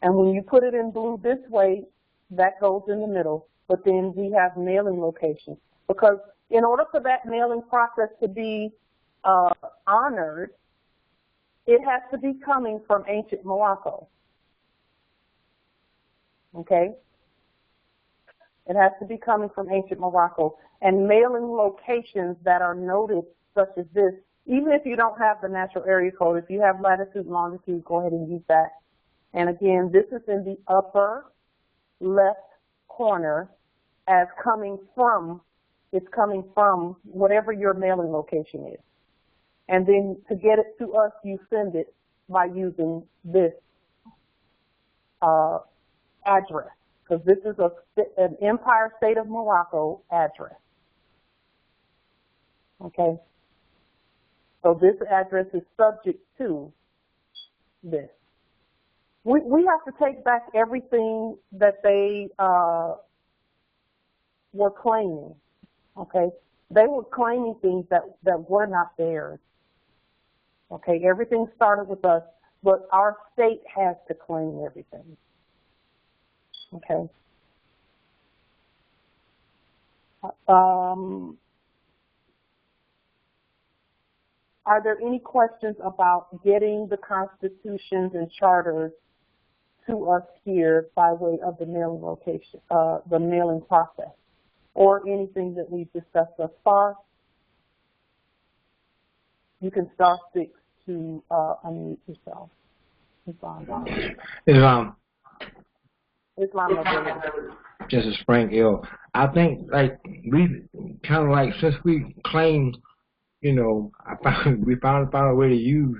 And when you put it in blue this way, that goes in the middle, but then we have mailing locations. Because in order for that mailing process to be honored, it has to be coming from ancient Morocco. Okay? It has to be coming from ancient Morocco. And mailing locations that are noted, such as this, even if you don't have the natural area code, if you have latitude and longitude, go ahead and use that. And again, this is in the upper left corner as coming from, it's coming from whatever your mailing location is. And then to get it to us, you send it by using this address, because this is an Empire State of Morocco address. Okay? So this address is subject to this. We have to take back everything that they were claiming, okay? They were claiming things that were not theirs, okay? Everything started with us, but our state has to claim everything, okay? Are there any questions about getting the constitutions and charters to us here by way of the mailing location, the mailing process, or anything that we've discussed thus far? You can star 6 to unmute yourself. Islam. Islam. This is Frank Hill. I think like we kind of like, since we claimed, you know, we found a way to use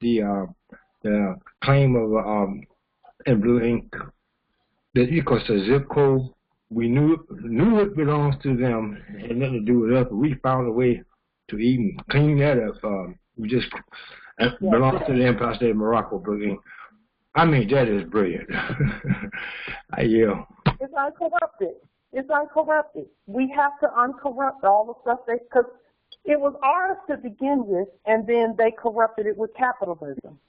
the claim of in blue ink that equals a zip code. We knew it belongs to them, and nothing to do with us. But we found a way to even clean that up. We just belongs to the Empire State of Morocco blue ink. I mean, that is brilliant. Yeah. It's uncorrupted. It's uncorrupted. We have to uncorrupt all the stuff because it was ours to begin with, and then they corrupted it with capitalism.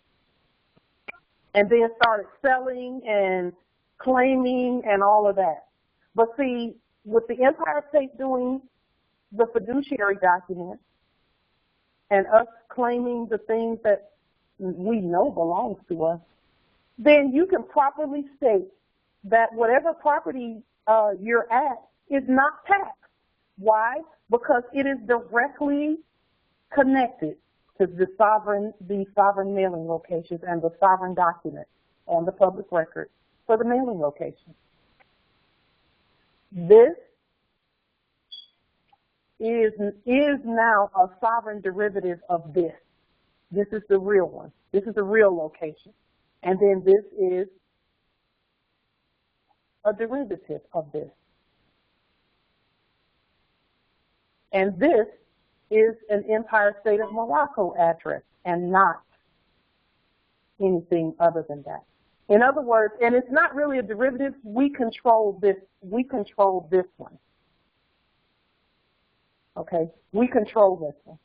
And then started selling and claiming and all of that. But see, with the Empire State doing the fiduciary documents and us claiming the things that we know belongs to us, then you can properly state that whatever property you're at is not taxed. Why? Because it is directly connected to the sovereign mailing locations and the sovereign document on the public record for the mailing location. This is now a sovereign derivative of this. This is the real one. This is the real location. And then this is a derivative of this. And this is an Empire State of Morocco address and not anything other than that. In other words, and it's not really a derivative, we control this one. Okay? We control this one.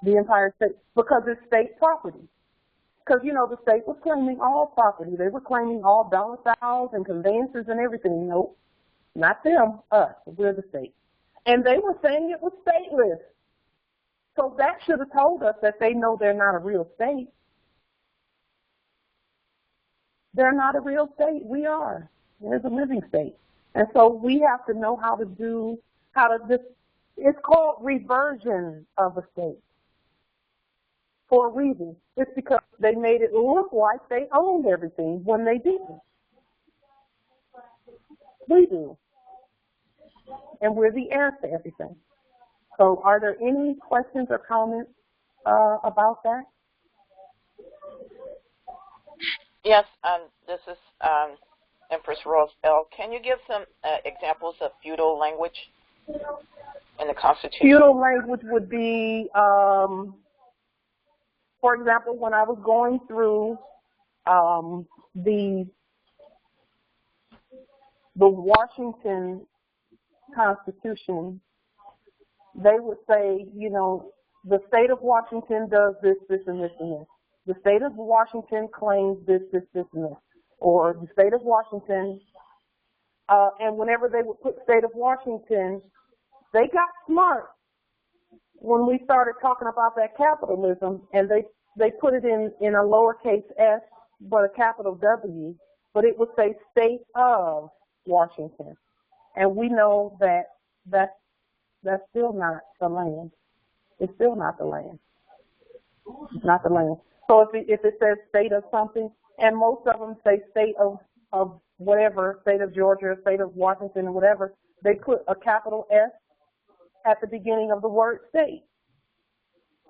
The Empire State, because it's state property. Because, you know, the state was claiming all property. They were claiming all domiciles and conveyances and everything. Nope, not them, us. We're the state. And they were saying it was stateless. So that should have told us that they know they're not a real state. They're not a real state. We are. There's a living state. And so we have to know how to it's called reversion of a state. For a reason. It's because they made it look like they owned everything when they didn't. We do. And we're the heirs to everything. So are there any questions or comments about that? Yes, this is Empress Rose L. Can you give some examples of feudal language in the Constitution? Feudal language would be, for example, when I was going through the Washington Constitution, they would say, you know, the state of Washington does this, this, and this, and this. The state of Washington claims this, this, this, and this. Or the state of Washington, and whenever they would put state of Washington, they got smart when we started talking about that capitalism, and they put it in a lowercase s, but a capital W, but it would say state of Washington. And we know that that's still not the land. It's still not the land. It's not the land. So if it says state of something, and most of them say state of whatever, state of Georgia, state of Washington, or whatever, they put a capital S at the beginning of the word state.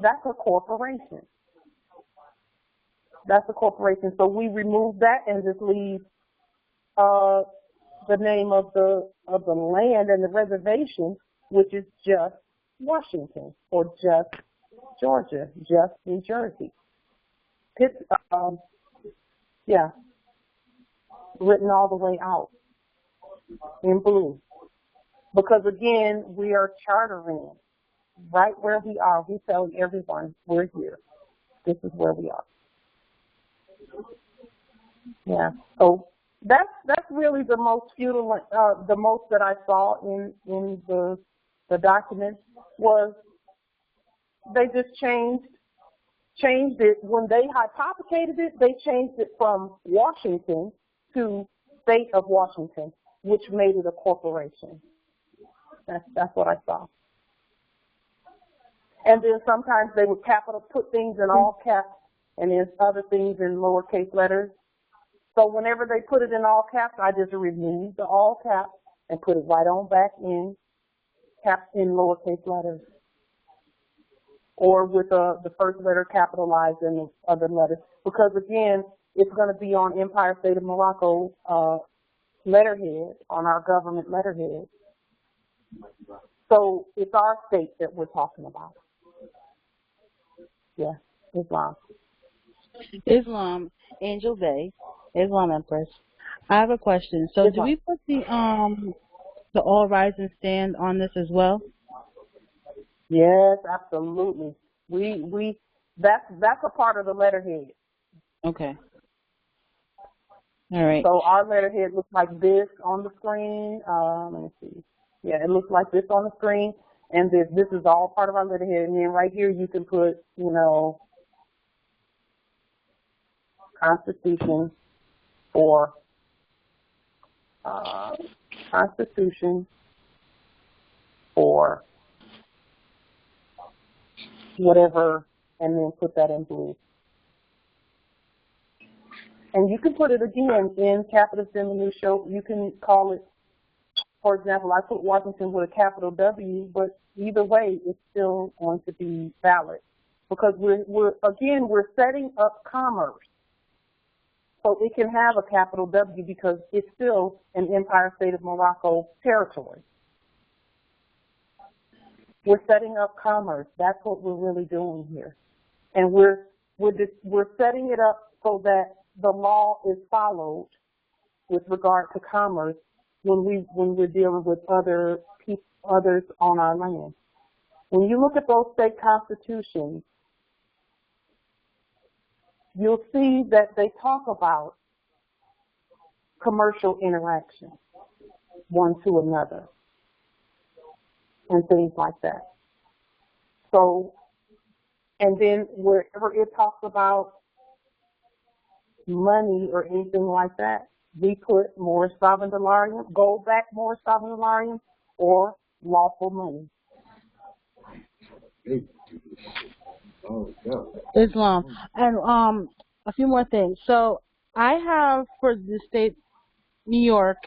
That's a corporation. That's a corporation. So we remove that and just leave the name of the land and the reservation, which is just Washington or just Georgia, just New Jersey. Yeah, written all the way out in blue. Because again, we are chartering right where we are. We tell everyone we're here. This is where we are. Yeah. So that's really the most feudal, the most that I saw in the document was they just changed it. When they hypothecated it, they changed it from Washington to state of Washington, which made it a corporation. That's what I saw. And then sometimes they would put things in all caps and then other things in lowercase letters. So whenever they put it in all caps, I just removed the all caps and put it right on back in caps in lowercase letters. Or with the first letter capitalized and the other letters. Because again, it's going to be on Empire State of Morocco letterhead, on our government letterhead. So it's our state that we're talking about. Yeah, Islam. Islam, Angel Bay, Islam Empress. I have a question. So Islam. do we put the all rise and stand on this as well? Yes, absolutely. That's a part of the letterhead. Okay. All right. So our letterhead looks like this on the screen. Let me see. Yeah, it looks like this on the screen, and this is all part of our letterhead. And then right here you can put, you know, Constitution for Constitution for whatever, and then put that in blue. And you can put it again in capitis diminutio. You can call it, for example, I put Washington with a capital W, but either way, it's still going to be valid because we're setting up commerce. So it can have a capital W because it's still an Empire State of Morocco territory. We're setting up commerce. That's what we're really doing here. And we're setting it up so that the law is followed with regard to commerce when we're dealing with others on our land. When you look at those state constitutions, you'll see that they talk about commercial interaction, one to another, and things like that. So, and then wherever it talks about money or anything like that, we put moorishe sovereign, gold-backed moorishe sovereign, or lawful money. Islam. And a few more things. So I have for the state New York,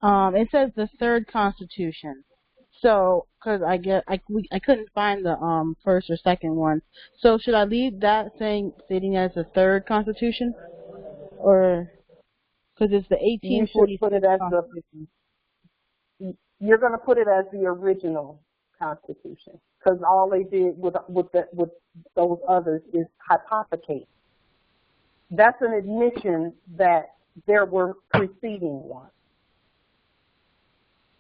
it says the third constitution. So because I couldn't find the first or second one. So should I leave that stating as the third constitution, or because it's the 1846 constitution? You're going to put it as the original constitution because all they did with those others is hypothecate. That's an admission that there were preceding ones.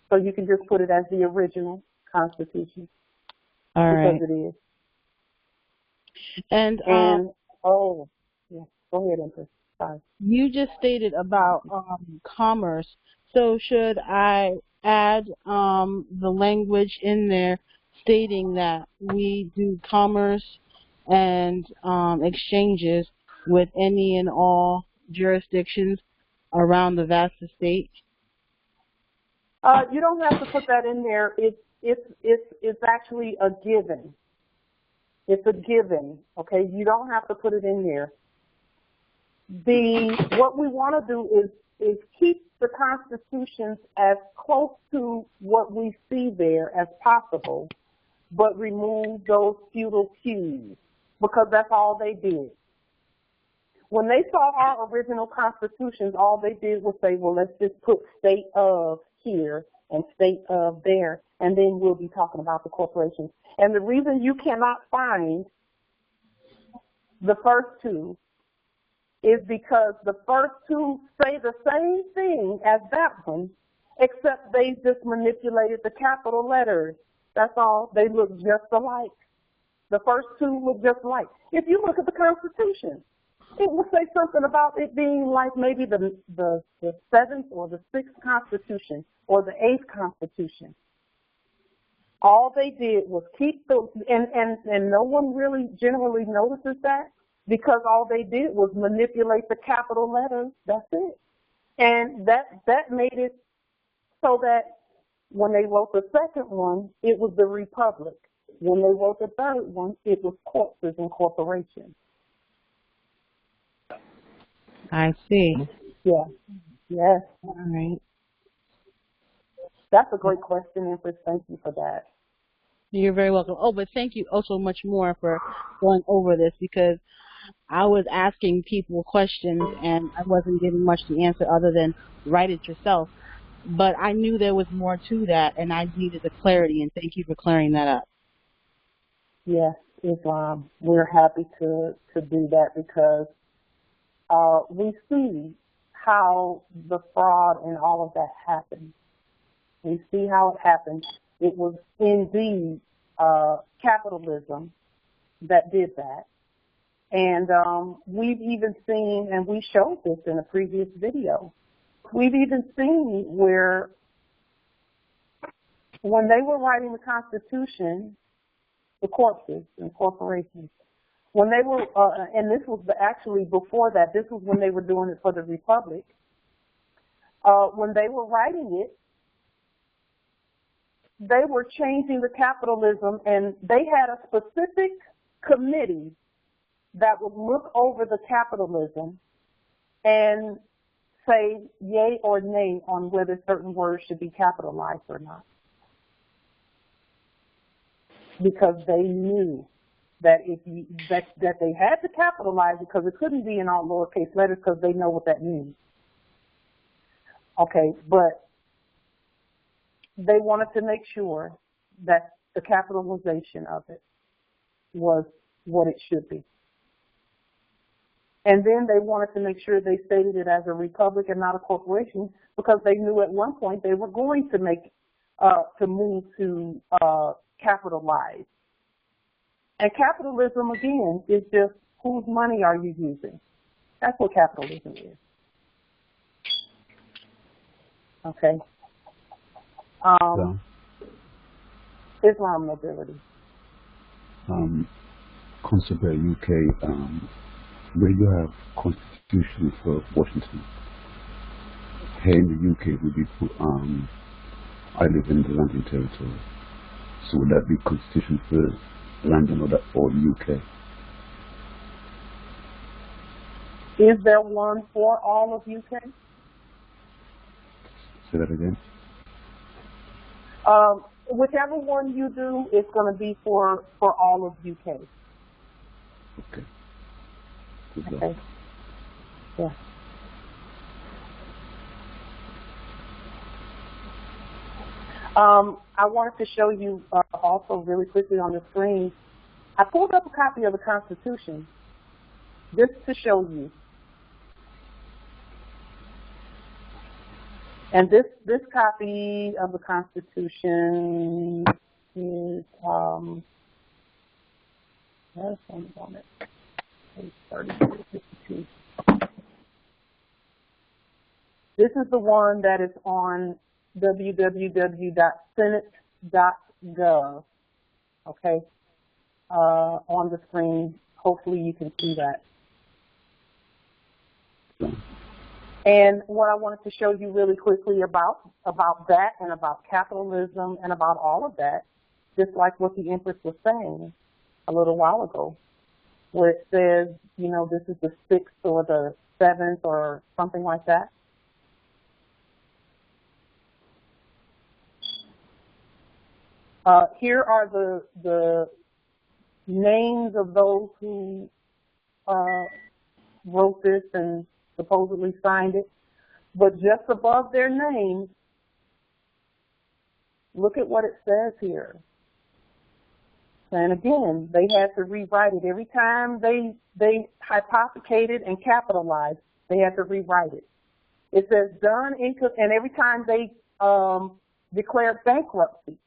So you can just put it as the original constitution. All right. Because it is. And oh, yeah. Go ahead, Empress. Sorry. You just stated about commerce. So should I add the language in there stating that we do commerce and exchanges with any and all jurisdictions around the vast estate? You don't have to put that in there. It's actually a given. It's a given. Okay, you don't have to put it in there. What we want to do is keep the constitutions as close to what we see there as possible, but remove those feudal cues because that's all they did. When they saw our original constitutions, all they did was say, well, let's just put state of here and state of there, and then we'll be talking about the corporations. And the reason you cannot find the first two is because the first two say the same thing as that one, except they just manipulated the capital letters. That's all. They look just alike. The first two look just alike. If you look at the Constitution, it will say something about it being like maybe the seventh or the sixth Constitution or the eighth Constitution. All they did was keep those, and no one really generally notices that because all they did was manipulate the capital letters. That's it. And that made it so that when they wrote the second one, it was the Republic. When they wrote the third one, it was corpses and corporations. I see. Yeah. Yes. All right. That's a great question, Empress. Thank you for that. You're very welcome. Oh, but thank you also much more for going over this because I was asking people questions and I wasn't giving much to answer other than write it yourself. But I knew there was more to that and I needed the clarity, and thank you for clearing that up. Yes, Islam. We're happy to do that because we see how the fraud and all of that happened. We see how it happened. It was indeed capitalism that did that. And we've even seen, and we showed this in a previous video, we've even seen where when they were writing the Constitution, the corpses and corporations, when they were, and this was actually before that, this was when they were doing it for the Republic, when they were writing it, they were changing the capitalism, and they had a specific committee that would look over the capitalism and say yay or nay on whether certain words should be capitalized or not. Because they knew that that they had to capitalize it because it couldn't be in all lowercase letters because they know what that means. Okay, but they wanted to make sure that the capitalization of it was what it should be. And then they wanted to make sure they stated it as a republic and not a corporation because they knew at one point they were going to move to capitalize. And capitalism, again, is just whose money are you using? That's what capitalism is. Okay. Islam mobility. Consulate UK, where you have constitution for Washington. Here in the UK, would be I live in the London territory. So would that be constitution for London or UK? Is there one for all of UK? Say that again. Whichever one you do, it's going to be for all of UK. Okay. Okay. Yeah. I wanted to show you also really quickly on the screen. I pulled up a copy of the Constitution just to show you. And this copy of the Constitution is there's one on it. Page 32. This is the one that is on www.senate.gov. Okay, on the screen. Hopefully you can see that. And what I wanted to show you really quickly about that and about capitalism and about all of that, just like what the Empress was saying a little while ago, where it says, you know, this is the 6th or the 7th or something like that. Here are the names of those who wrote this and supposedly signed it, but just above their names, look at what it says here. And again, they had to rewrite it. Every time they hypothecated and capitalized, they had to rewrite it. It says done in, and every time they declared bankruptcy,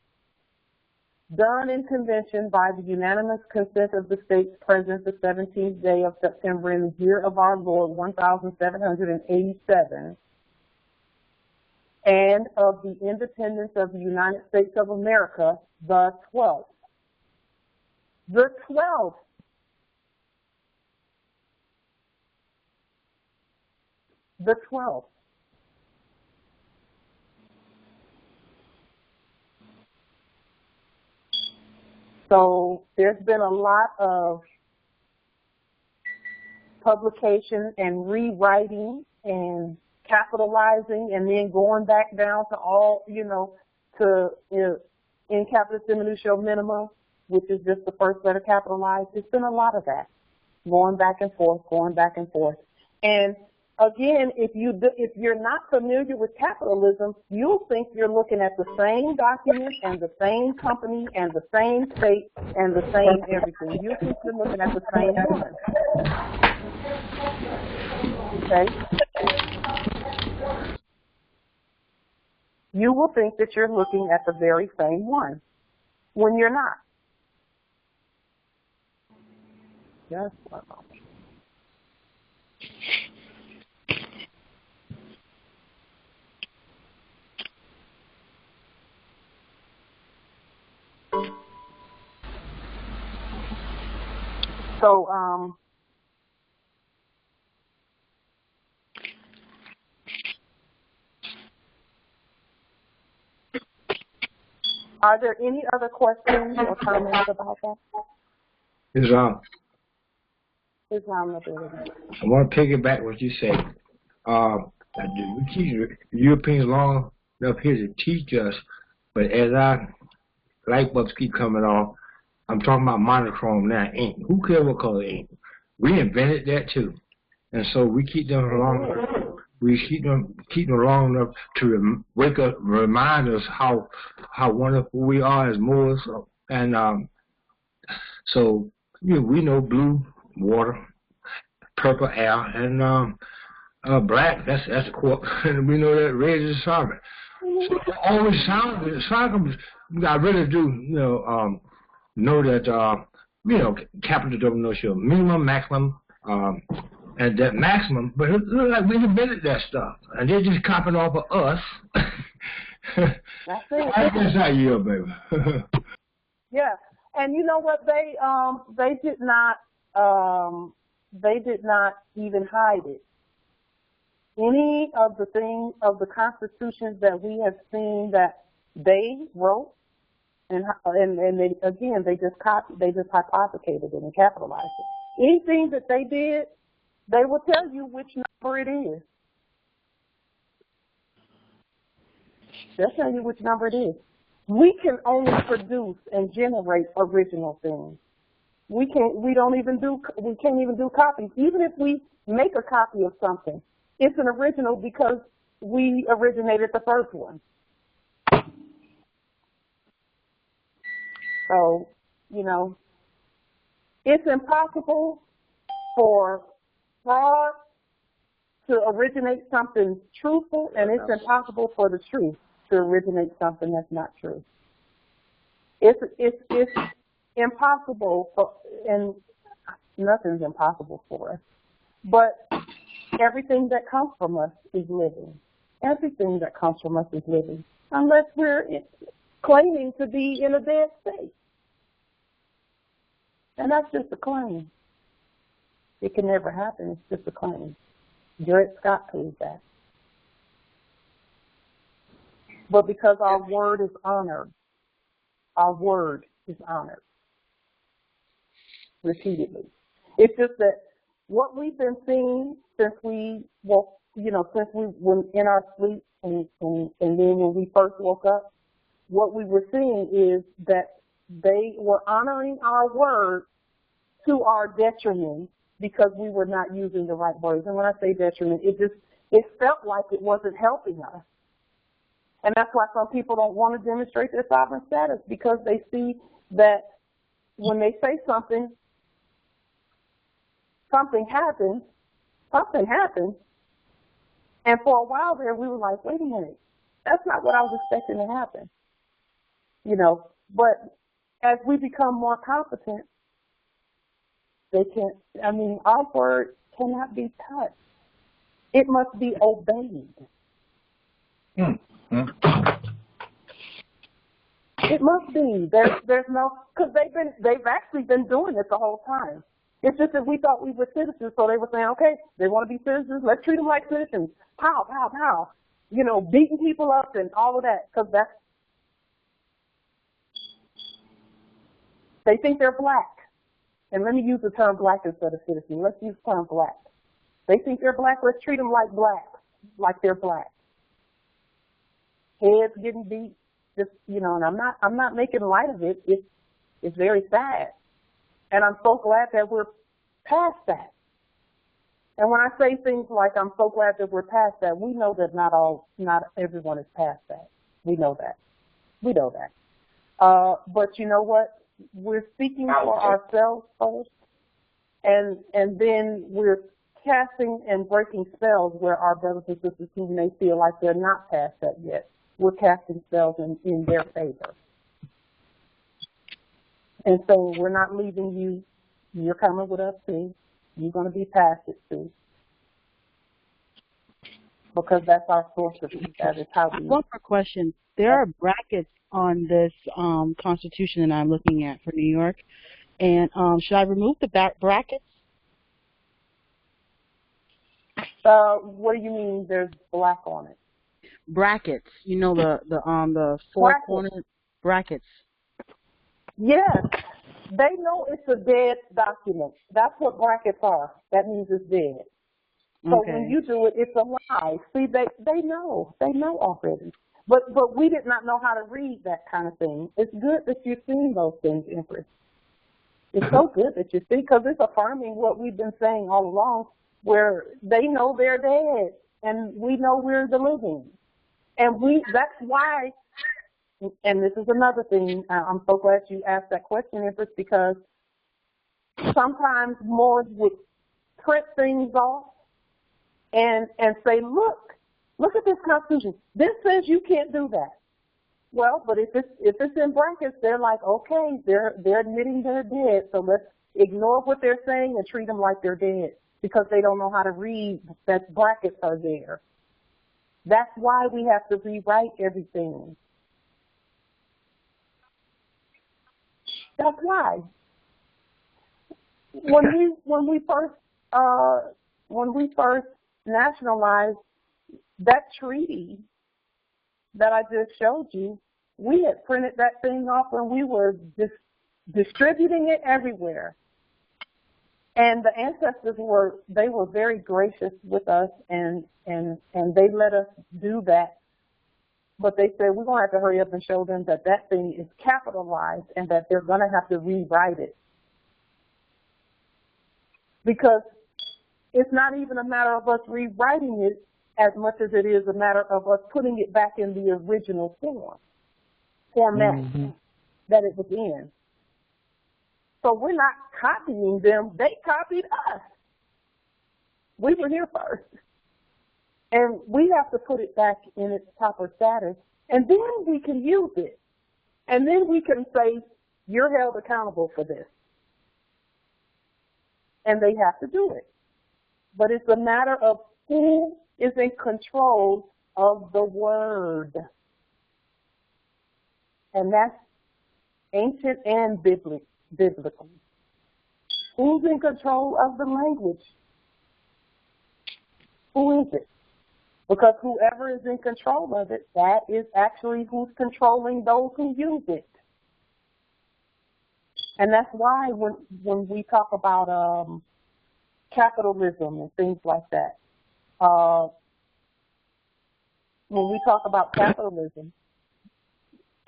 done in convention by the unanimous consent of the states present the 17th day of September in the year of our Lord 1787, and of the independence of the United States of America, the 12th. The 12th. The 12th. So there's been a lot of publication and rewriting and capitalizing and then going back down to all, you know, to in capitis diminutio minima, which is just the first letter capitalized. There's been a lot of that, going back and forth, going back and forth. And again, if you're not familiar with capitalism, you'll think you're looking at the same document and the same company and the same state and the same everything. You think you're looking at the same one. Okay? You will think that you're looking at the very same one when you're not. Just one moment. So, are there any other questions or comments about that? Islam. Islam mobility. I want to piggyback what you said. We teach the Europeans long enough here to teach us, but as our light bulbs keep coming on, I'm talking about monochrome now, ink. Who cares what color ink? We invented that too. And so we keep them long. We keep them long enough to remind us how wonderful we are as Moors. And so we know blue water, purple air, and black. That's a quark. And we know that red is sovereign. So it always sounds. I really do know that capital W knows your minimum, maximum. And that maximum, but it looks like we invented that stuff, and they're just copying off of us. That's it. I guess I yield, baby. Yeah, and you know what? They did not even hide it. Any of the things of the constitutions that we have seen that they wrote, and they just hypothecated it and capitalized it. Anything that they did, they will tell you which number it is. They'll tell you which number it is. We can only produce and generate original things. We can't even do copies. Even if we make a copy of something, it's an original because we originated the first one. So, it's impossible for fraud to originate something truthful, and it's impossible for the truth to originate something that's not true. It's impossible, and nothing's impossible for us. But everything that comes from us is living. Everything that comes from us is living, unless we're claiming to be in a dead state. And that's just a claim. It can never happen. It's just a claim. Dred Scott proved that. But because our word is honored repeatedly. It's just that what we've been seeing since we were in our sleep and then when we first woke up, what we were seeing is that they were honoring our word to our detriment, because we were not using the right words. And when I say detriment, it felt like it wasn't helping us. And that's why some people don't want to demonstrate their sovereign status, because they see that when they say something happens. And for a while there, we were like, wait a minute, that's not what I was expecting to happen. But as we become more competent, our word cannot be touched. It must be obeyed. It must be. There's no, because they've actually been doing it the whole time. It's just that we thought we were citizens, so they were saying, okay, they want to be citizens, let's treat them like citizens. Pow, pow, pow. Beating people up and all of that, because they think they're black. And let me use the term black instead of citizen. Let's use the term black. They think they're black. Let's treat them like black, like they're black. Heads getting beat, and I'm not making light of it. It's very sad, and I'm so glad that we're past that. And when I say things like I'm so glad that we're past that, we know that not everyone is past that. We know that. But you know what? We're speaking for ourselves first, and then we're casting and breaking spells where our brothers and sisters who may feel like they're not past that yet. We're casting spells in their favor. And so we're not leaving you. You're coming with us too. You're going to be past it too. Because that's our source of peace. That is how we... One more question. There are brackets on this Constitution that I'm looking at for New York. And should I remove the brackets? What do you mean there's black on it? Brackets. The four-cornered brackets. Yes. They know it's a dead document. That's what brackets are. That means it's dead. So when you do it, it's a lie. See, they know already. But we did not know how to read that kind of thing. It's good that you're seeing those things, Empress. It's so good that you see, because it's affirming what we've been saying all along, where they know they're dead, and we know we're the living. And that's why, and this is another thing, I'm so glad you asked that question, Empress, because sometimes Moors would print things off and say, look at this Constitution. This says you can't do that. Well, but if it's in brackets, they're like, okay, they're admitting they're dead, so let's ignore what they're saying and treat them like they're dead because they don't know how to read that brackets are there. That's why we have to rewrite everything. That's why. When we first nationalized that treaty that I just showed you, we had printed that thing off and we were distributing it everywhere. And the ancestors were very gracious with us and they let us do that. But they said, we're going to have to hurry up and show them that that thing is capitalized and that they're going to have to rewrite it. Because it's not even a matter of us rewriting it as much as it is a matter of us putting it back in the original format that it was in. So we're not copying them, they copied us. We were here first. And we have to put it back in its proper status, and then we can use it. And then we can say, you're held accountable for this. And they have to do it. But it's a matter of who is in control of the word. And that's ancient and biblical. Who's in control of the language? Who is it? Because whoever is in control of it, that is actually who's controlling those who use it. And that's why when we talk about capitalism and things like that, when we talk about capitalism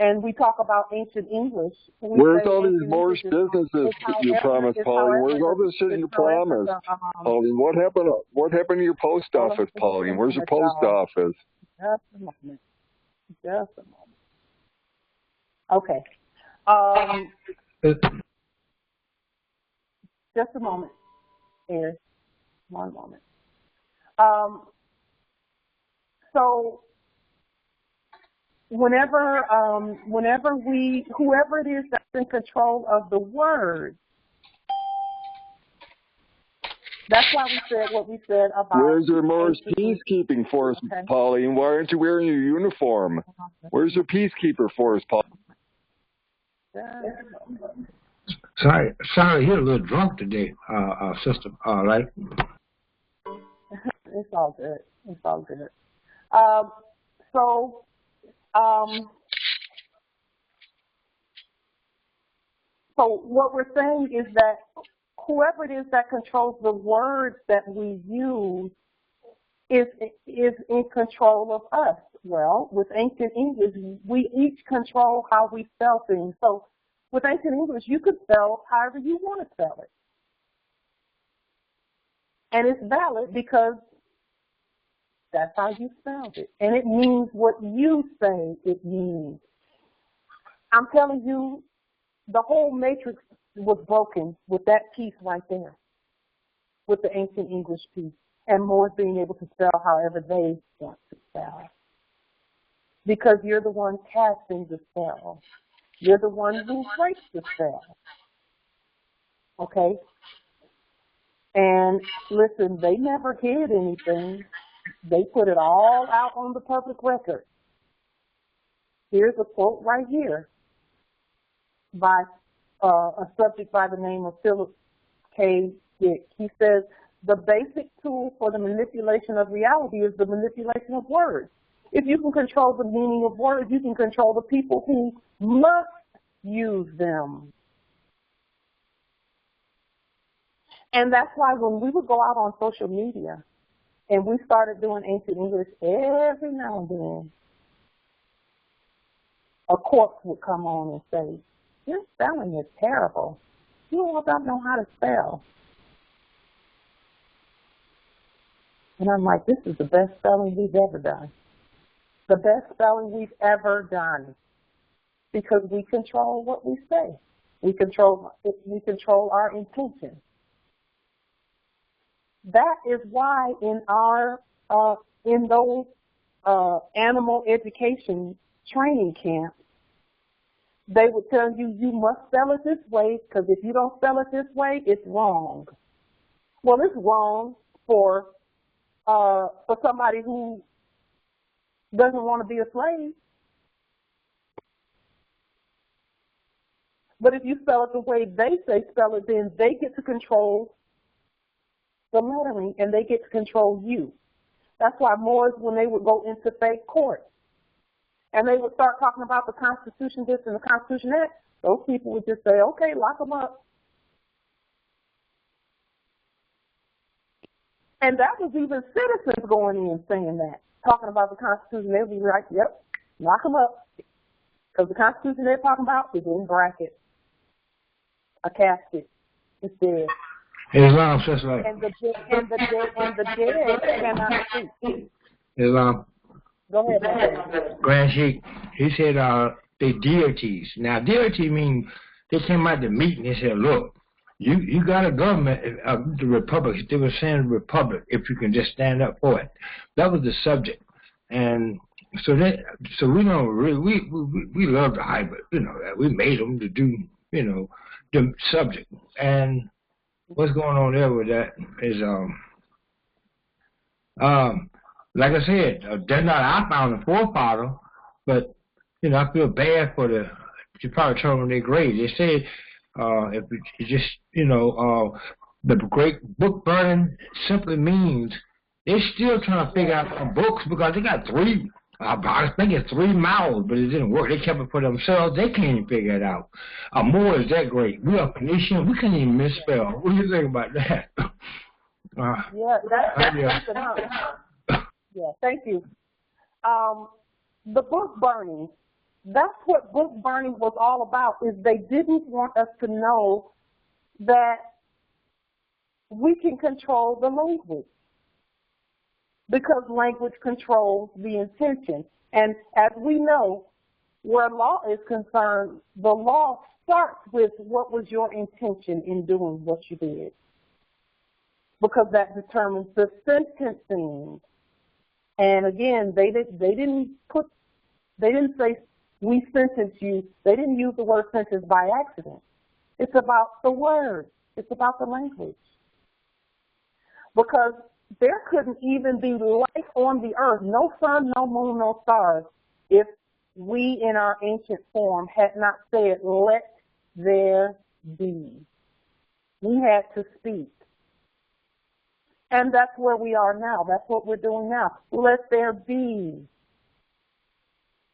and we talk about ancient English, where's all these Moorish businesses you promised, Pauline? Where's all this shit you promised, Pauline? What happened to your post office, Pauline? Where's your post office? Just a moment. Just a moment. Okay. Just a moment. Here. One moment. So whoever it is that's in control of the word, that's why we said what we said about. Where's your Moorish peacekeeping force, Pauline? Why aren't you wearing your uniform? Where's your peacekeeper force, Pauline? Sorry, you're a little drunk today, sister. Right? It's all good. It's all good. So what we're saying is that whoever it is that controls the words that we use is in control of us. Well, with ancient English, we each control how we spell things. So with ancient English, you could spell however you want to spell it. And it's valid because that's how you spelled it. And it means what you say it means. I'm telling you, the whole matrix was broken with that piece right there, with the ancient English piece, and Moors being able to spell however they want to spell. Because you're the one casting the spell. You're the one who breaks the spell. Okay? And listen, they never hid anything. They put it all out on the public record. Here's a quote right here by a subject by the name of Philip K. Dick. He says, the basic tool for the manipulation of reality is the manipulation of words. If you can control the meaning of words, you can control the people who must use them. And that's why when we would go out on social media and we started doing ancient English every now and then, a corpse would come on and say, your spelling is terrible. You all don't know how to spell. And I'm like, this is the best spelling we've ever done. The best spelling we've ever done. Because we control what we say. We control our intention. That is why in our in those animal education training camps, they would tell you, you must spell it this way, because if you don't spell it this way, it's wrong. Well, it's wrong for somebody who doesn't want to be a slave. But if you spell it the way they say spell it, then they get to control the lettering and they get to control you. That's why Moors, when they would go into fake court and they would start talking about the Constitution this and the Constitution that, those people would just say, okay, lock them up. And that was even citizens going in saying that, talking about the Constitution. They would be like, yep, lock them up. Because the Constitution they're talking about is in brackets. A casket. It's dead. Islam says like. And the dead cannot speak. Islam. Go ahead. Grand Sheikh, he said they deities. Now deity means they came out to meet and they said, look, you got a government, the republic. They were saying republic if you can just stand up for it. That was the subject, and so we don't really we love the hybrid, we made them to do the subject. And what's going on there with that is like I said, they're not I found the forefather, but I feel bad for you probably turn on their grave. They say if it just the great book burning simply means they're still trying to figure out some books because they got three. I think it's 3 mouths, but it didn't work. They kept it for themselves. They can't even figure it out. More is that great. We are Phoenician. We can't even misspell. What do you think about that? That's enough. Yeah, thank you. The book burning, that's what book burning was all about, is they didn't want us to know that we can control the language. Because language controls the intention. And as we know, where law is concerned, the law starts with what was your intention in doing what you did. Because that determines the sentencing. And again, they didn't say we sentence you. They didn't use the word sentence by accident. It's about the words. It's about the language. Because there couldn't even be life on the earth, no sun, no moon, no stars, if we in our ancient form had not said, let there be. We had to speak. And that's where we are now. That's what we're doing now. Let there be.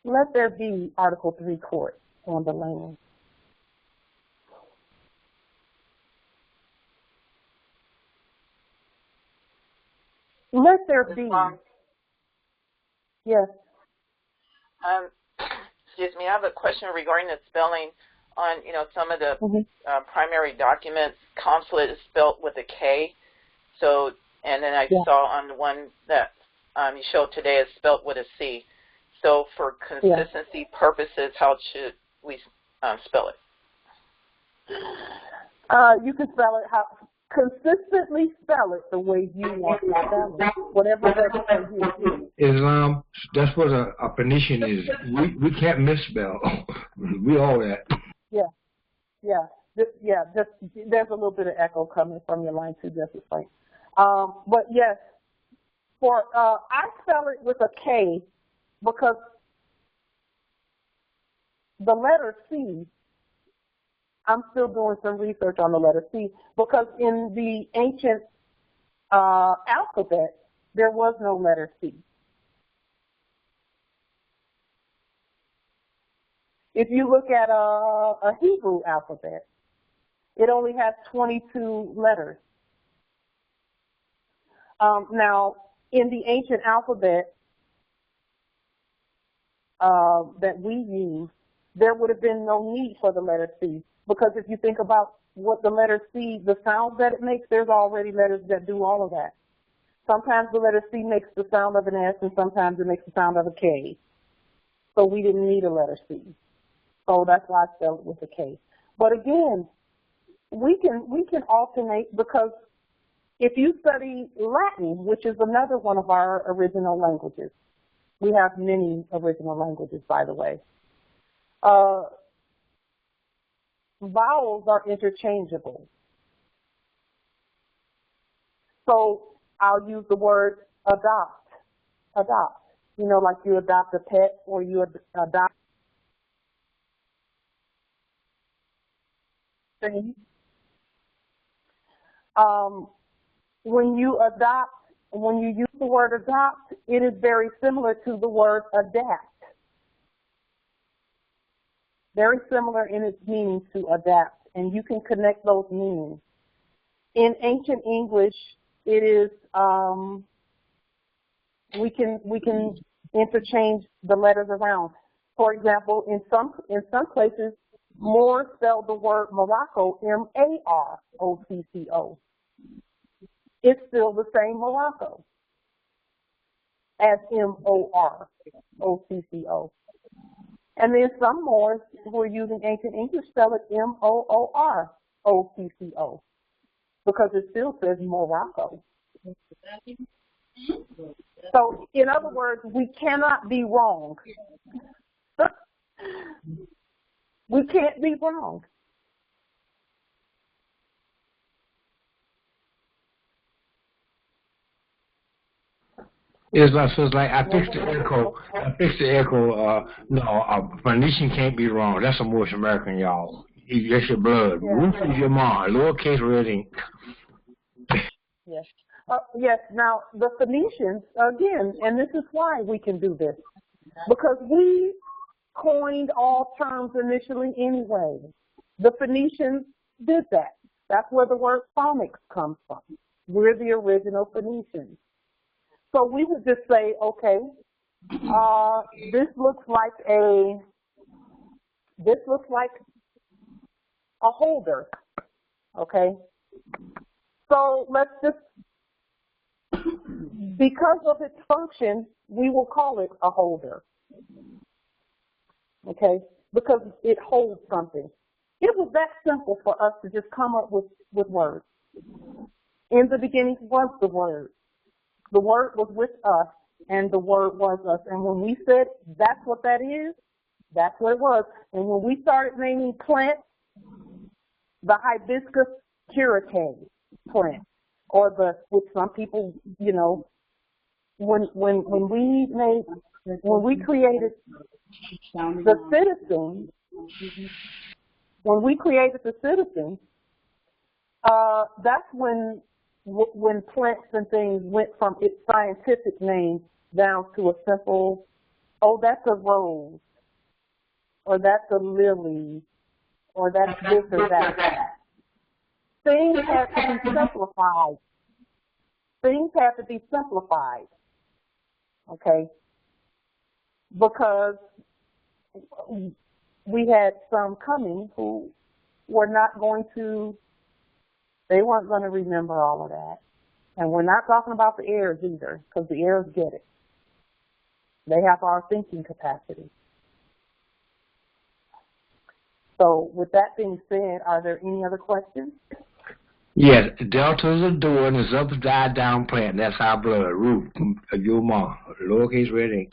Let there be Article 3 court on the land. Let there be. Yes. Excuse me, I have a question regarding the spelling on, some of the primary documents. Consulate is spelled with a K. So, and then I saw on the one that you showed today is spelled with a C. So for consistency purposes, how should we spell it? You can spell it consistently spell it the way you want to spell it, whatever works for you. Islam, that's what a Phoenician is. We can't misspell. We all that. Just, there's a little bit of echo coming from your line too, Justice Frank. But yes, I spell it with a K because the letter C, I'm still doing some research on the letter C, because in the ancient alphabet, there was no letter C. If you look at a Hebrew alphabet, it only has 22 letters. Now, in the ancient alphabet that we use, there would have been no need for the letter C, because if you think about what the letter C, the sound that it makes, there's already letters that do all of that. Sometimes the letter C makes the sound of an S, and sometimes it makes the sound of a K. So we didn't need a letter C. So that's why I spelled it with a K. But again, we can alternate, because if you study Latin, which is another one of our original languages, we have many original languages, by the way, vowels are interchangeable. So I'll use the word adopt. Adopt. You know, like you adopt a pet, or you adopt things. When you use the word adopt, it is very similar to the word adapt. Very similar in its meaning to adapt, and you can connect those meanings. In ancient English, it is we can interchange the letters around. For example, in some places, Moors spelled the word Morocco M-A-R-O-C-C-O. It's still the same Morocco as M-O-R-O-C-C-O. And then some Moors who are using ancient English spell it M-O-O-R-O-C-C-O, because it still says Morocco. So, in other words, we cannot be wrong. We can't be wrong. It's like I fixed the echo. Finnishing can't be wrong. That's a Moorish American, y'all. That's your blood. Yeah. Roof is your mom. Lowercase red ink. Yes. Yes. Now the Phoenicians again, and this is why we can do this, because we coined all terms initially anyway. The Phoenicians did that. That's where the word phonics comes from. We're the original Phoenicians. So we would just say, okay, this looks like a holder, okay? So let's just, because of its function, we will call it a holder, okay? Because it holds something. It was that simple for us to just come up with words. In the beginning was the Word. The Word was with us, and the Word was us. And when we said that's what that is, that's what it was. And when we started naming plants, the hibiscus curate plant, or which some people, you know, when we created the citizens, that's when plants and things went from its scientific name down to a simple, oh, that's a rose, or that's a lily, or that's this or that. Things have to be simplified. Things have to be simplified, okay? Because we had some coming who were not going to, they weren't going to remember all of that. And we're not talking about the heirs either, because the heirs get it. They have our thinking capacity. So with that being said, are there any other questions? Yes, delta is a door and is upside down plant. That's our blood. Root, your mom, lowercase red ink.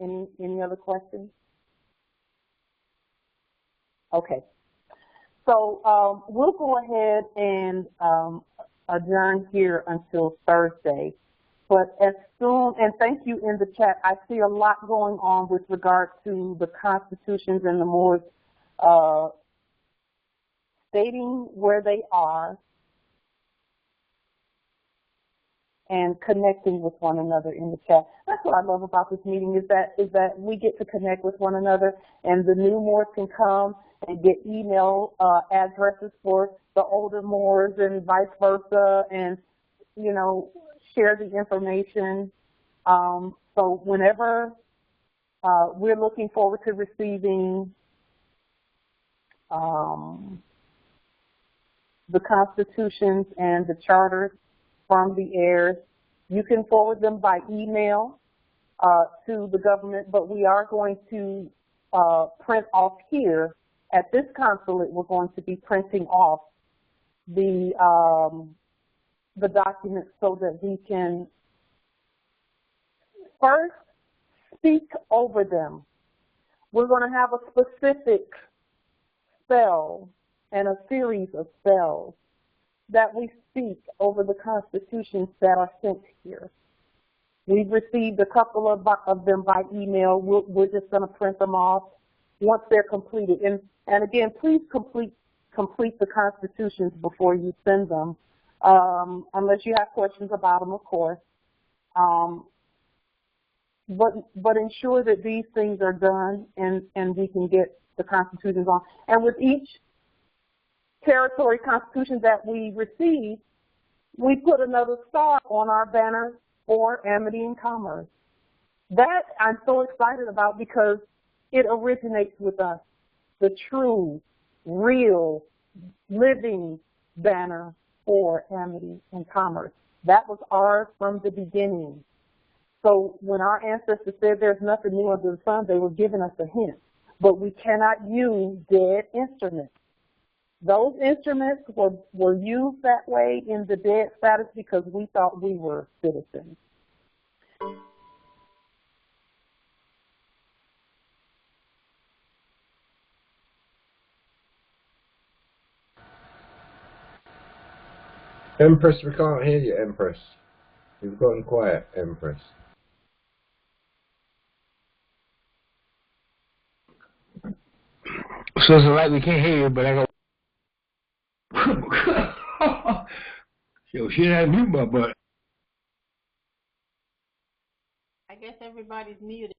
Any other questions? Okay. So we'll go ahead and adjourn here until Thursday. But as soon, and thank you in the chat, I see a lot going on with regard to the constitutions and the Moors stating where they are and connecting with one another in the chat. That's what I love about this meeting, is that we get to connect with one another, and the new Moors can come and get email addresses for the older Moors and vice versa, and, you know, share the information. So whenever we're looking forward to receiving the constitutions and the charters from the heirs. You can forward them by email to the government, but we are going to print off here at this consulate. We're going to be printing off the documents so that we can first speak over them. We're going to have a specific spell and a series of spells that we speak over the constitutions that are sent here. We've received a couple of them by email. We're just going to print them off once they're completed. And again, please complete the constitutions before you send them, unless you have questions about them, of course. But ensure that these things are done and we can get the constitutions on. And with each territory constitution that we receive, we put another star on our banner for amity and commerce. That I'm so excited about because it originates with us, the true, real, living banner for amity and commerce. That was ours from the beginning. So when our ancestors said there's nothing new under the sun, they were giving us a hint. But we cannot use dead instruments. Those instruments were used that way in the dead status because we thought we were citizens. Empress, we can't hear you, Empress. You've gotten quiet, Empress. So it's like we can't hear you, but I go. Yo, shit, I mute my butt. I guess everybody's muted.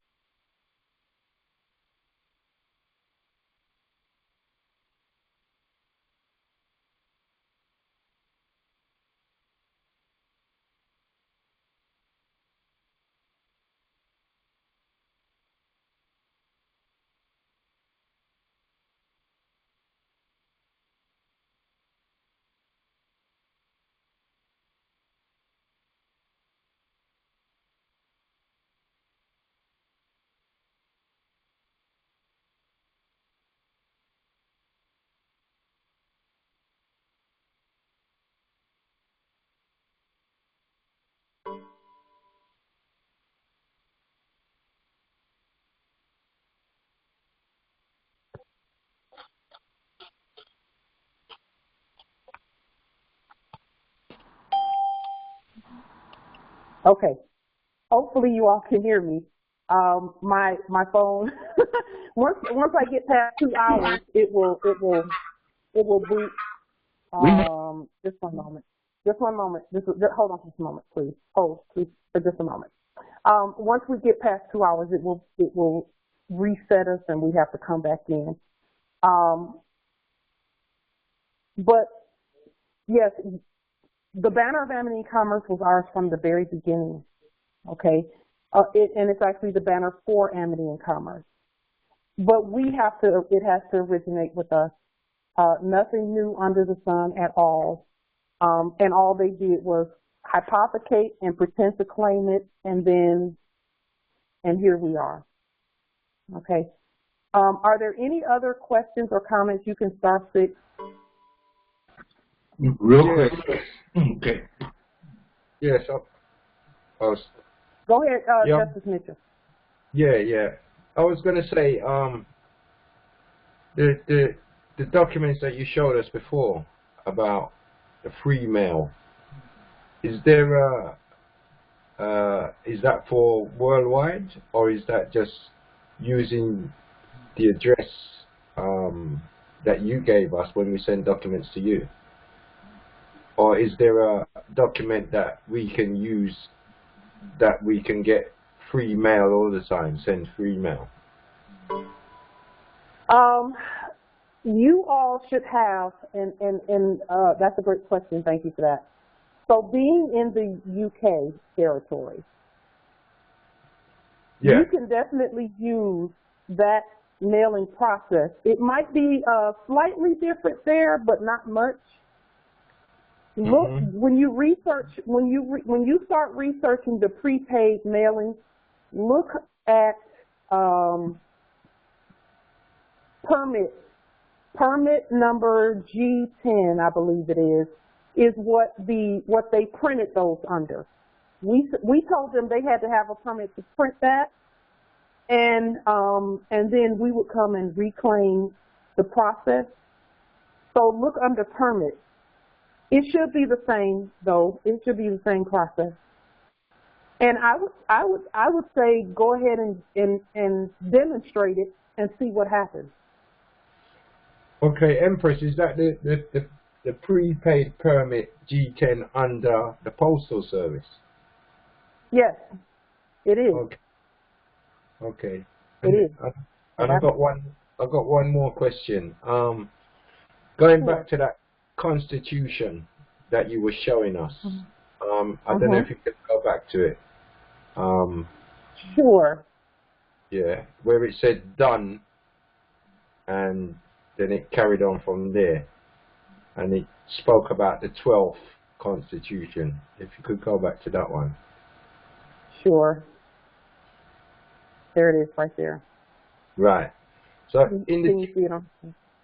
Okay. Hopefully you all can hear me. My phone once I get past 2 hours, it will boot. Just one moment. Hold on just a moment, please. Hold please for just a moment. Once we get past 2 hours, it will reset us and we have to come back in. But yes, the banner of amity and commerce was ours from the very beginning. Okay, and it's actually the banner for amity and commerce. But it has to originate with us. Nothing new under the sun at all. And all they did was hypothecate and pretend to claim it, and here we are. Okay. Are there any other questions or comments? You can start 6. Real quick. Okay. Yes. Go ahead, yeah. Justice Mitchell. Yeah. I was going to say, the documents that you showed us before about the free mail, is there is that for worldwide, or is that just using the address that you gave us when we send documents to you? Or is there a document that we can use that we can get free mail all the time, send free mail? you all should have, and that's a great question. Thank you for that. So being in the UK territory, you can definitely use that mailing process. It might be slightly different there, but not much. Look, when you research, when you start researching the prepaid mailing, look at permit number G10, I believe it is what they printed those under. We told them they had to have a permit to print that, and then we would come and reclaim the process. So look under permit. It should be the same though. It should be the same process. And I would say go ahead and demonstrate it and see what happens. Okay, Empress, is that the prepaid permit G10 under the Postal Service? Yes, it is. Okay. Okay. It is. And I got one more question. Going back to that Constitution that you were showing us. I don't know if you could go back to it. Sure. Yeah, where it said done, and then it carried on from there, and it spoke about the 12th Constitution. If you could go back to that one. Sure. There it is, right there. Right. So in the Can you see it on?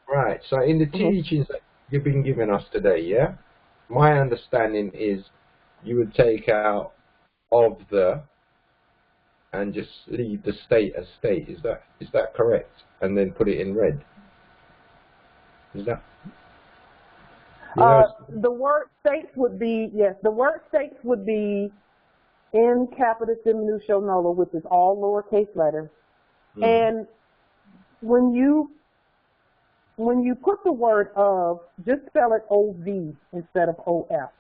right. So in the teachings that you've been giving us today, yeah, my understanding is you would take out of the and just leave the state as state. Is that correct? And then put it in red. Is that? The word states would be, yes, the word states would be in capitis diminutio nullo, which is all lowercase letters. And when you put the word of, just spell it O-V instead of O-F.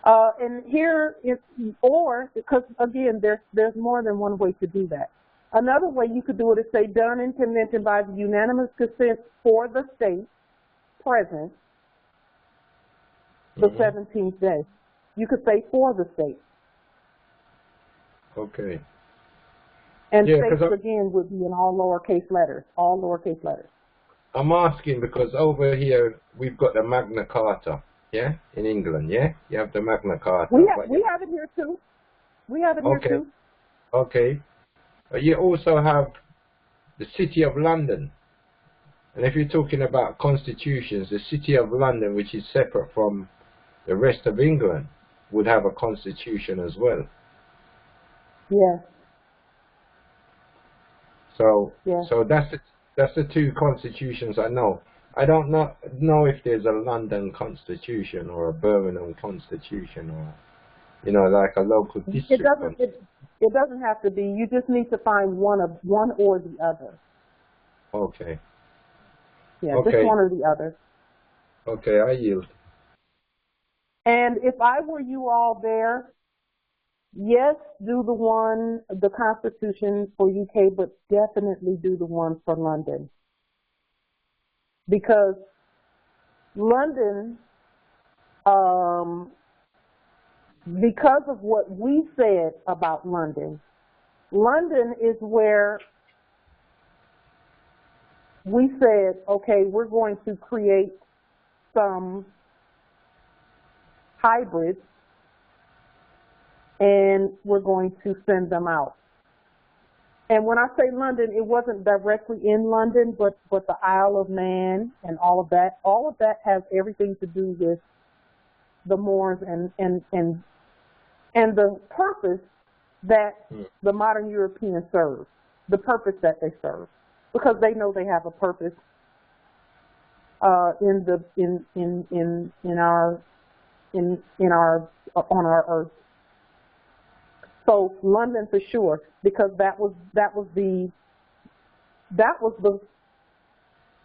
And here it's, or, because again, there's more than one way to do that. Another way you could do it is say done in convention by the unanimous consent for the state present the 17th day. You could say for the state. Okay. And states again would be in all lowercase letters, all lowercase letters. I'm asking because over here we've got the Magna Carta, yeah, in England, yeah? You have the Magna Carta. We have it here too. We have it here too. Okay. But you also have the City of London. And if you're talking about constitutions, the City of London, which is separate from the rest of England, would have a constitution as well. Yes. So that's the two constitutions I know. I don't know if there's a London constitution or a Birmingham constitution or, you know, like a local district. It doesn't have to be. You just need to find one or the other. Okay. Yeah, just one or the other. Okay, I yield. And if I were you all there, yes, do the Constitution for UK, but definitely do the one for London. Because London, because of what we said about London, London is where we said, okay, we're going to create some hybrids and we're going to send them out. And when I say London, it wasn't directly in London, but the Isle of Man and all of that has everything to do with the Moors and the purpose that the modern Europeans serve, the purpose that they serve, because they know they have a purpose on our earth. So London for sure, because that was the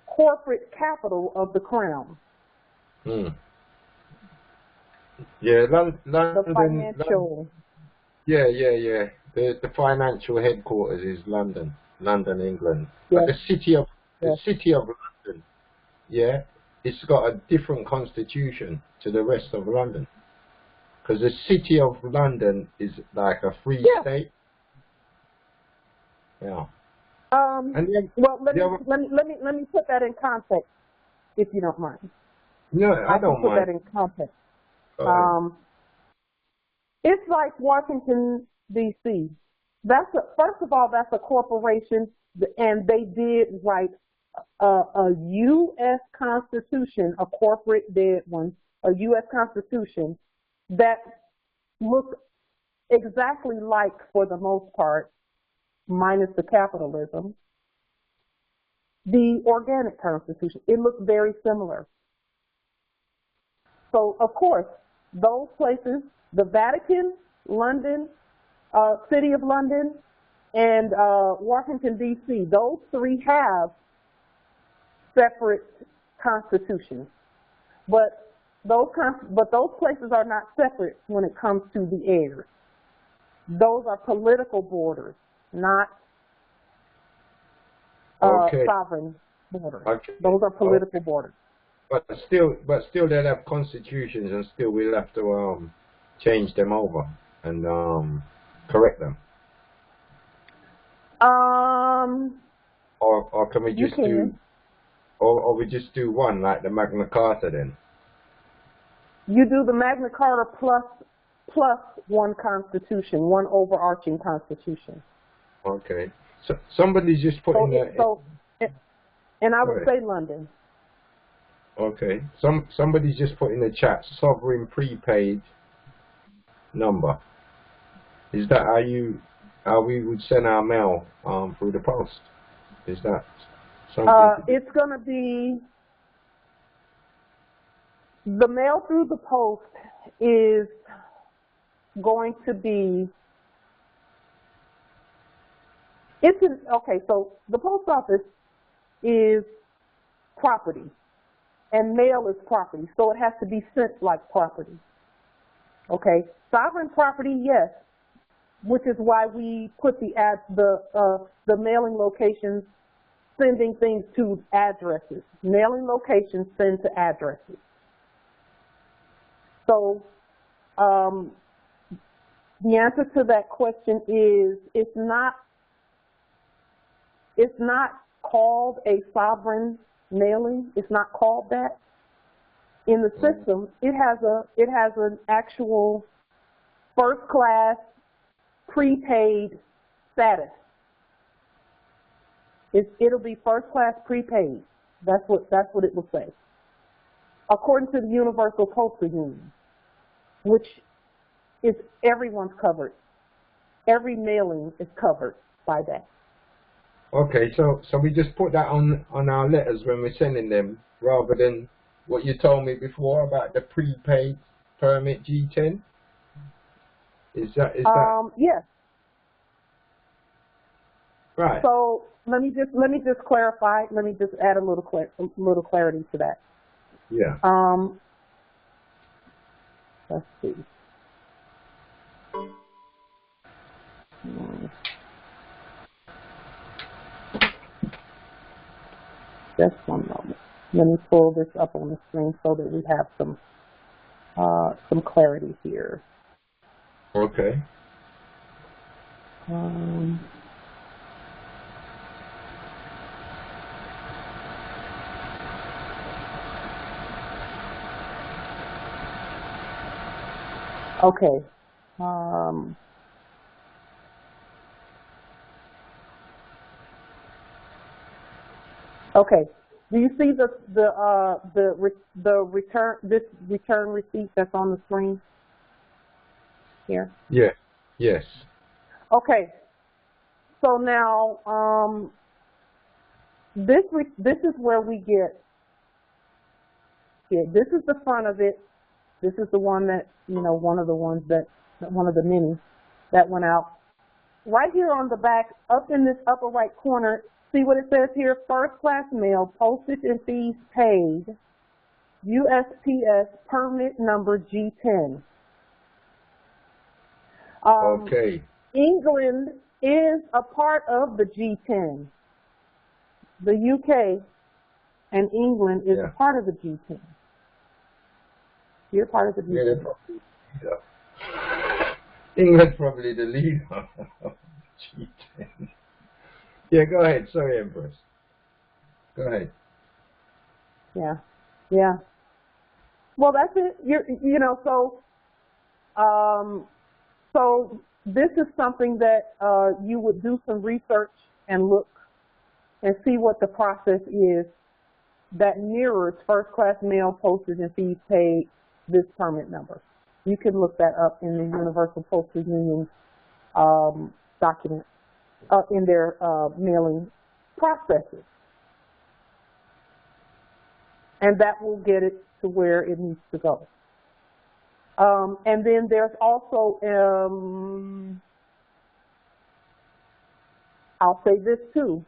corporate capital of the crown. Yeah, London. The financial. The financial headquarters is London, England. Yes. But the the city of London, yeah, it's got a different constitution to the rest of London. Because the city of London is like a free state. Yeah. And then, well, let me put that in context, if you don't mind. No, I don't put mind. that in context. It's like Washington D.C. First of all, that's a corporation, and they did write a U.S. Constitution, a corporate dead one, a U.S. Constitution that looked exactly like, for the most part, minus the capitalism, the organic Constitution. It looked very similar. So, of course, those places, the Vatican, London, City of London, and Washington, D.C., those three have separate constitutions. But those places are not separate when it comes to the heirs. Those are political borders, not sovereign borders. Okay. Those are political borders. But still they'll have constitutions, and still we'll have to change them over and correct them. Or can we just do, or we just do one, like the Magna Carta then? You do the Magna Carta plus one constitution, one overarching constitution. Okay. So somebody's just putting and I would say London. Okay. Somebody's just put in the chat, sovereign prepaid number. Is that how we would send our mail through the post? Is that something? It's going to be, the mail through the post is going to be, okay, so the post office is property, and mail is property, so it has to be sent like property. Okay, sovereign property, yes, which is why we put the mailing locations, sending things to addresses. Mailing locations send to addresses. So the answer to that question is it's not called a sovereign mailing. It's not called that. In the system, it has an actual first class prepaid status. It'll be first class prepaid. That's what it will say. According to the Universal Postal Union, which is everyone's covered. Every mailing is covered by that. Okay, so we just put that on our letters when we're sending them, rather than what you told me before about the prepaid permit G10. Is that? Yes. Right. So let me just clarify. Let me just add a little clarity to that. Yeah. Let's see. Just one moment. Let me pull this up on the screen so that we have some clarity here. Okay. Okay. Okay. Do you see the return receipt that's on the screen here? Yeah. Yes. Okay. So now this is where we get. Yeah, this is the front of it. This is the one that, one of the many that went out. Right here on the back, up in this upper right corner, see what it says here? First class mail, postage and fees paid, USPS permit number G10. Okay. England is a part of the G10. the UK and England is a part of the G10. You're part of the G10. England's probably the leader of G10. Yeah, go ahead. Sorry, Empress. Go ahead. Yeah, yeah. Well, that's it. You know, so this is something that you would do some research and look and see what the process is that mirrors first-class mail, postage, and fees paid this permit number. You can look that up in the Universal Postal Union document in their mailing processes. And that will get it to where it needs to go. And then there's also, I'll say this too.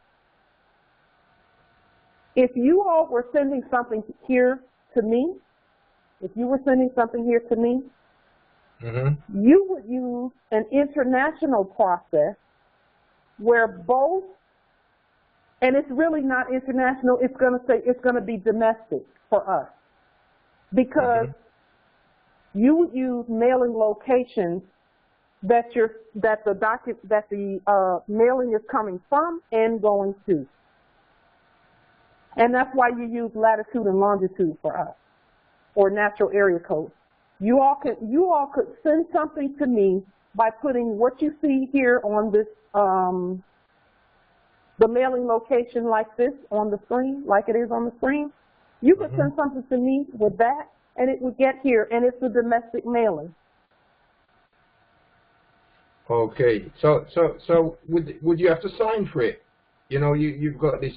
If you all were sending something here to me, if you were sending something here to me, you would use an international process where both, and it's really not international, it's going to say it's going to be domestic for us, because you would use mailing locations that the mailing is coming from and going to. And that's why you use latitude and longitude for us, or natural area code. You all could send something to me by putting what you see here on this, the mailing location like this on the screen, like it is on the screen. You could send something to me with that, and it would get here, and it's a domestic mailing. Okay, so would you have to sign for it? You know, you've got this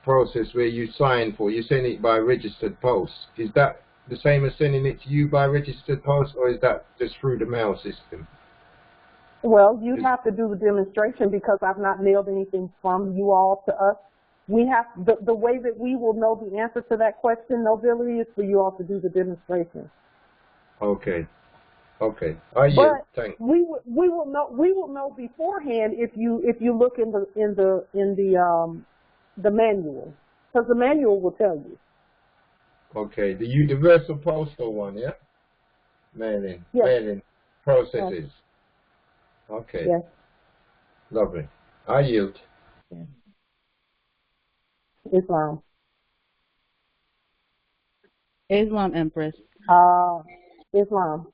process where you sign for, you send it by registered post. Is that the same as sending it to you by registered post, or is that just through the mail system? Well, you'd have to do the demonstration, because I've not mailed anything from you all to us. We have, the way that we will know the answer to that question, no, Billy, is for you all to do the demonstration. Okay. Okay. Thanks. We will know beforehand if you look in the manual, because the manual will tell you. Okay, the universal postal one, yeah? Mailing. Yes. Mailing processes. Yes. Okay. Yes. Lovely. I yield. Yes. Islam. Islam, Empress. Islam.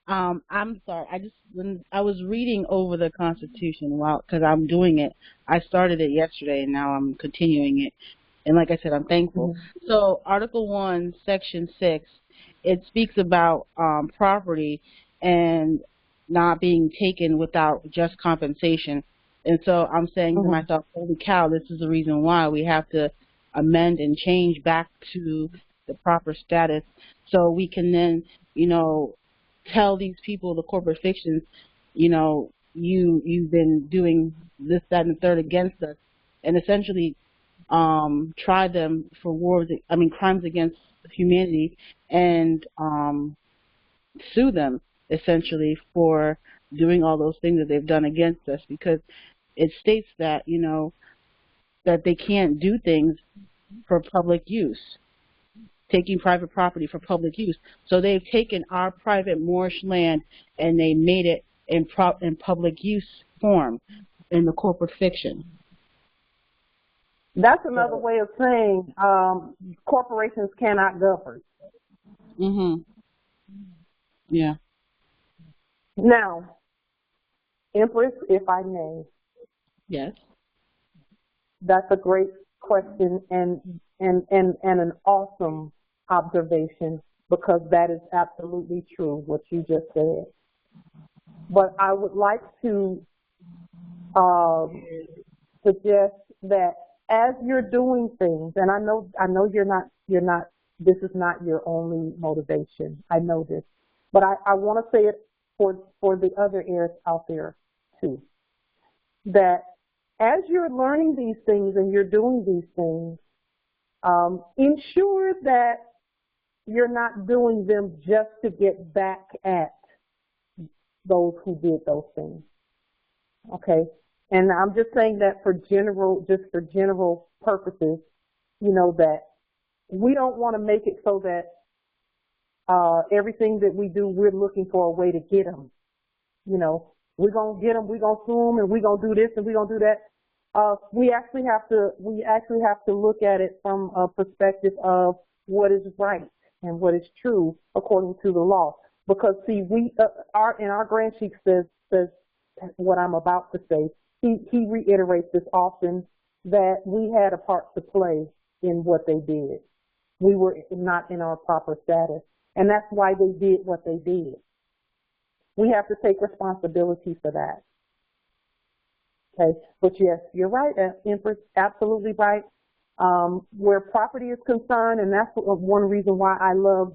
I'm sorry. When I was reading over the Constitution, because I'm doing it. I started it yesterday, and now I'm continuing it. And like I said, I'm thankful. So Article 1, Section 6, it speaks about property and not being taken without just compensation. And so I'm saying to myself, holy cow, this is the reason why we have to amend and change back to the proper status, so we can then, tell these people, the corporate fictions, you've been doing this, that, and the third against us, and essentially try them for crimes against humanity, and sue them essentially for doing all those things that they've done against us, because it states that, that they can't do things for public use, taking private property for public use. So they've taken our private Moorish land and they made it in public use form in the corporate fiction. That's another way of saying corporations cannot govern. Yeah. Now, Empress, if I may. Yes. That's a great question and an awesome observation, because that is absolutely true, what you just said. But I would like to suggest that as you're doing things, and I know you're not, this is not your only motivation. I know this, but I want to say it for the other heirs out there too, that as you're learning these things and you're doing these things, ensure that you're not doing them just to get back at those who did those things. Okay? And I'm just saying that for general purposes, you know, that we don't want to make it so that everything that we do, we're looking for a way to get them. You know, we're going to get them, we're going to sue them, and we're going to do this and we're going to do that. We actually have to look at it from a perspective of what is right and what is true according to the law. Because see, our grand chief says what I'm about to say. He reiterates this often, that we had a part to play in what they did. We were not in our proper status, and that's why they did what they did. We have to take responsibility for that. Okay, but yes, you're right, Empress, absolutely right. Where property is concerned, and that's one reason why I love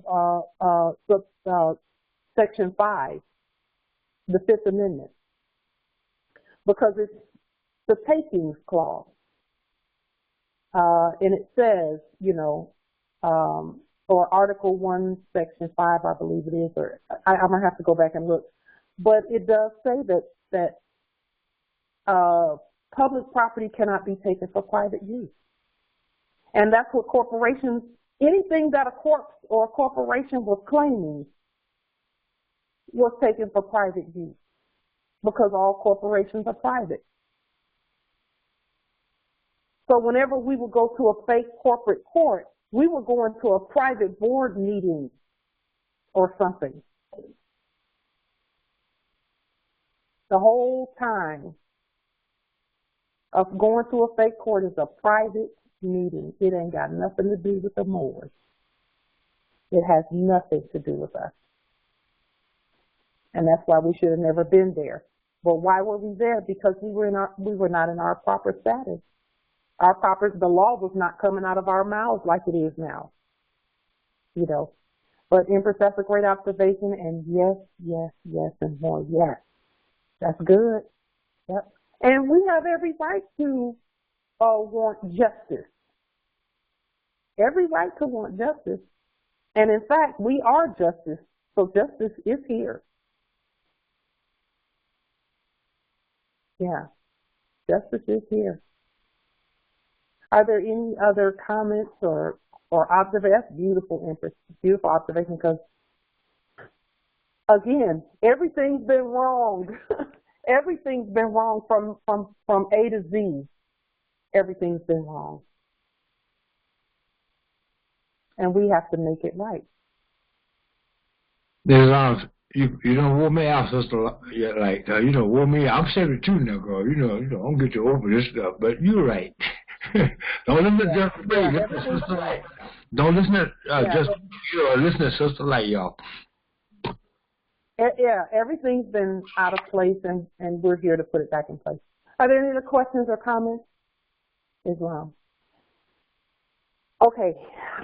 Section 5, the Fifth Amendment, because it's the takings clause. And it says, you know, or Article 1, Section 5, I believe it is, or I'm going to have to go back and look. But it does say that public property cannot be taken for private use. And that's what corporations, anything that a corp or a corporation was claiming was taken for private use, because all corporations are private. So whenever we would go to a fake corporate court, we were going to a private board meeting or something. The whole time of going to a fake court is a private meeting. It ain't got nothing to do with the Moors. It has nothing to do with us. And that's why we should have never been there. But why were we there? Because we were not in our proper status. The law was not coming out of our mouths like it is now. You know. But Empress, that's a great observation, and yes, yes, yes, and more yes. That's good. Yep. And we have every right to want justice. Every right to want justice. And in fact, we are justice. So justice is here. Yeah. Justice is here. Are there any other comments or observations? That's beautiful, Empress. Beautiful observation, because again, everything's been wrong. Everything's been wrong from A to Z. Everything's been wrong. And we have to make it right. You don't wore me out, sister. Yeah, like, you don't wore me out. I'm 72 now, girl. You know, don't get you over this stuff. But you're right. Don't listen to just sister like. Don't listen to just listen to sister like y'all. Yeah, everything's been out of place, and we're here to put it back in place. Are there any other questions or comments? Islam. Okay,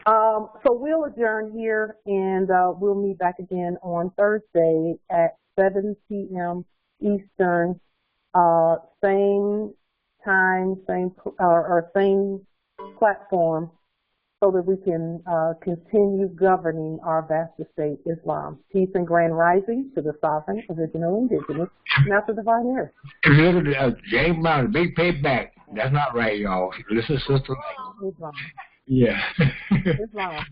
so we'll adjourn here, and we'll meet back again on Thursday at 7 p.m. Eastern, same time, same platform, so that we can continue governing our vast estate, Islam. Peace and grand rising to the sovereign, original, indigenous, natural divine earth. If you look at James Brown, big payback, that's not right, y'all. Listen, sister. Islam. Yeah. Islam.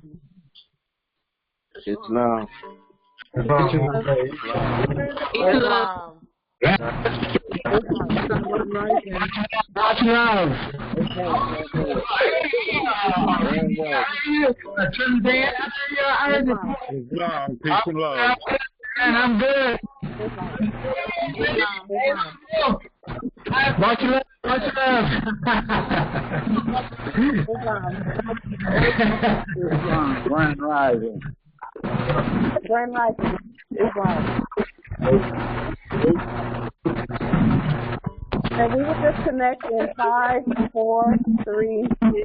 Islam. Islam. Nationality. Islam, peace and love. And I'm good. Much love. Much love. Grand rising. Grand rising. Islam. And we will disconnect in 5, 4, 3, 2.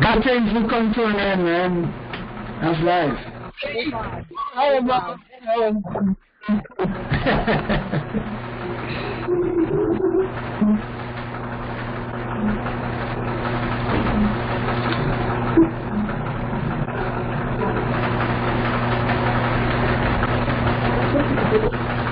God things will come to an end, man. That's life. Oh, Bye.